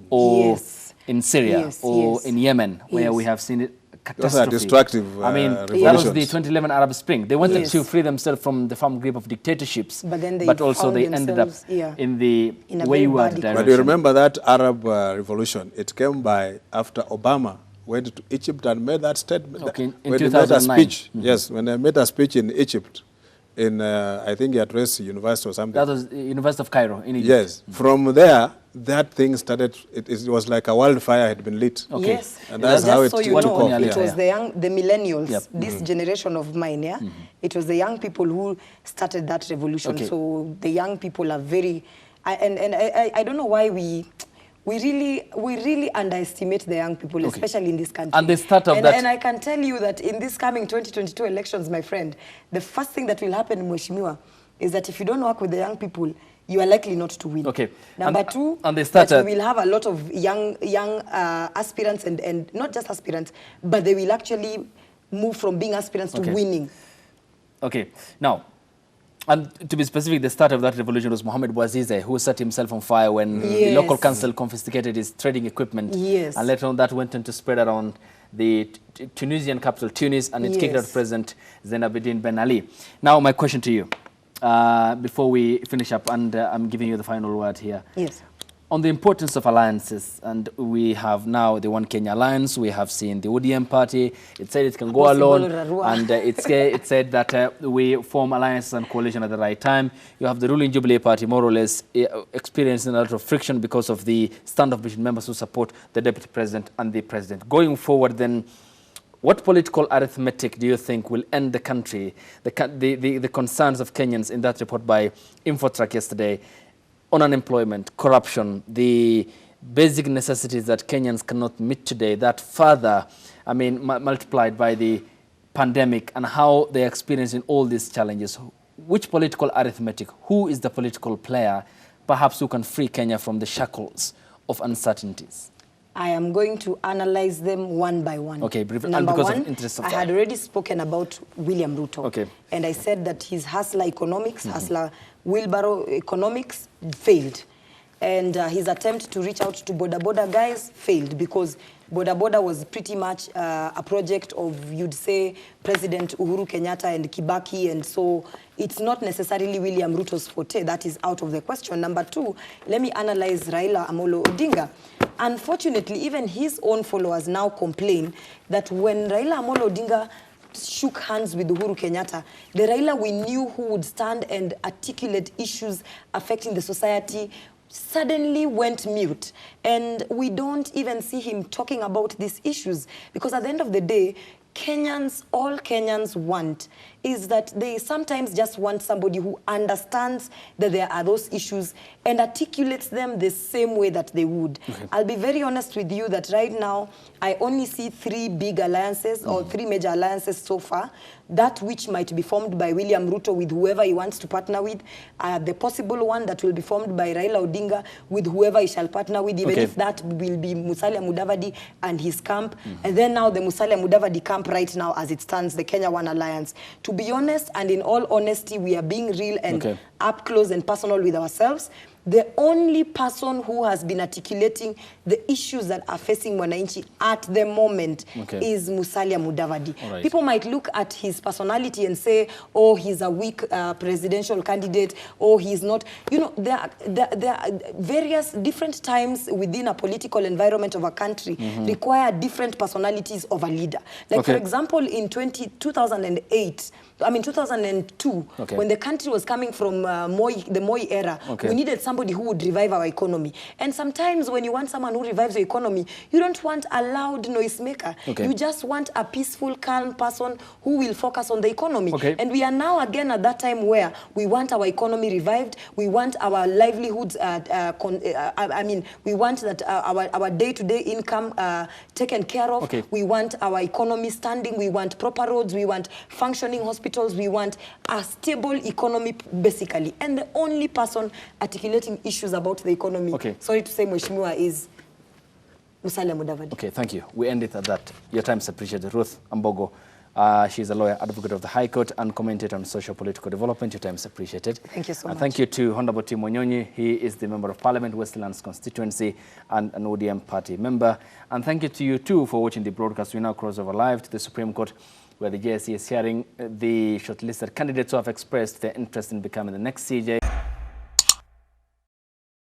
or in Syria or in Yemen, where we have seen it. Those are destructive that was the 2011 Arab Spring. They wanted to free themselves from the firm grip of dictatorships, but also they ended up in the wayward direction. But you remember that Arab revolution? It came by after Obama went to Egypt and made that statement. Okay, in 2009. Yes, when they made a speech in Egypt, I think he addressed the university or something. That was the University of Cairo in Egypt. Yes, from there, that thing started, it was like a wildfire had been lit. Okay. Yes. And that's how it took off. It was the millennials, this generation of mine, it was the young people who started that revolution. Okay. So the young people are very, I don't know why we really underestimate the young people, especially in this country. And the start of that. And I can tell you that in this coming 2022 elections, my friend, the first thing that will happen, Mheshimiwa, is that if you don't work with the young people, you are likely not to win. Okay. Number two, that we will have a lot of young aspirants and not just aspirants, but they will actually move from being aspirants to winning. Okay. Now, and to be specific, the start of that revolution was Mohamed Bouazizi, who set himself on fire when the local council confiscated his trading equipment. Yes. And later on that went on to spread around the Tunisian capital, Tunis, and it kicked out President Zine Abidine Ben Ali. Now, my question to you, before we finish up, and I'm giving you the final word here. Yes. On the importance of alliances, and we have now the One Kenya Alliance, we have seen the ODM party, it said it can go alone, and it said that we form alliances and coalition at the right time. You have the ruling Jubilee party more or less experiencing a lot of friction because of the standoff between members who support the deputy president and the president. Going forward then, what political arithmetic do you think will end the country, the concerns of Kenyans in that report by Infotrack yesterday, on unemployment, corruption, the basic necessities that Kenyans cannot meet today, that further, I mean, multiplied by the pandemic and how they're experiencing all these challenges? Which political arithmetic, who is the political player, perhaps who can free Kenya from the shackles of uncertainties? I am going to analyze them one by one. Okay, briefly. Number one, I had already spoken about William Ruto. Okay. And I said that his hustler economics, hustler wheelbarrow economics failed. And his attempt to reach out to border guys failed because Boda Boda was pretty much a project of, you'd say, President Uhuru Kenyatta and Kibaki, and so it's not necessarily William Ruto's forte. That is out of the question. Number two, let me analyze Raila Amolo Odinga. Unfortunately, even his own followers now complain that when Raila Amolo Odinga shook hands with Uhuru Kenyatta, the Raila we knew who would stand and articulate issues affecting the society suddenly went mute. And we don't even see him talking about these issues, because at the end of the day, Kenyans, all Kenyans want is that they sometimes just want somebody who understands that there are those issues and articulates them the same way that they would. Okay. I'll be very honest with you that right now, I only see 3 big alliances or 3 major alliances so far. That which might be formed by William Ruto with whoever he wants to partner with, the possible one that will be formed by Raila Odinga with whoever he shall partner with, even if that will be Musalia Mudavadi and his camp. And then now the Musalia Mudavadi camp right now as it stands, the Kenya One Alliance. To be honest, and in all honesty, we are being real and up close and personal with ourselves. The only person who has been articulating the issues that are facing Mwananchi at the moment is Musalia Mudavadi. Right. People might look at his personality and say, oh, he's a weak presidential candidate, or he's not. You know, there are various different times within a political environment of a country require different personalities of a leader. Like, for example, in 2008, I mean 2002, when the country was coming from the Moi era, we needed somebody who would revive our economy. And sometimes when you want someone who revives the economy, you don't want a loud noisemaker. You just want a peaceful, calm person who will focus on the economy. And we are now again at that time where we want our economy revived, we want our livelihoods, I mean, we want that our day-to-day income taken care of. We want our economy standing, we want proper roads, we want functioning hospitals, we want a stable economy, basically. And the only person articulating issues about the economy, sorry to say, Mheshimiwa, is Musalia Mudavadi. Okay, thank you. We end it at that. Your time is appreciated. Ruth Ambogo, she's a lawyer, advocate of the High Court, and commentator on social political development. Your time is appreciated. Thank you so much. Thank you to Honorable Tim Wanyonyi. He is the Member of Parliament, Westlands constituency, and an ODM party member. And thank you to you too for watching the broadcast. We now cross over live to the Supreme Court, where the JSC is hearing the shortlisted candidates who have expressed their interest in becoming the next CJ.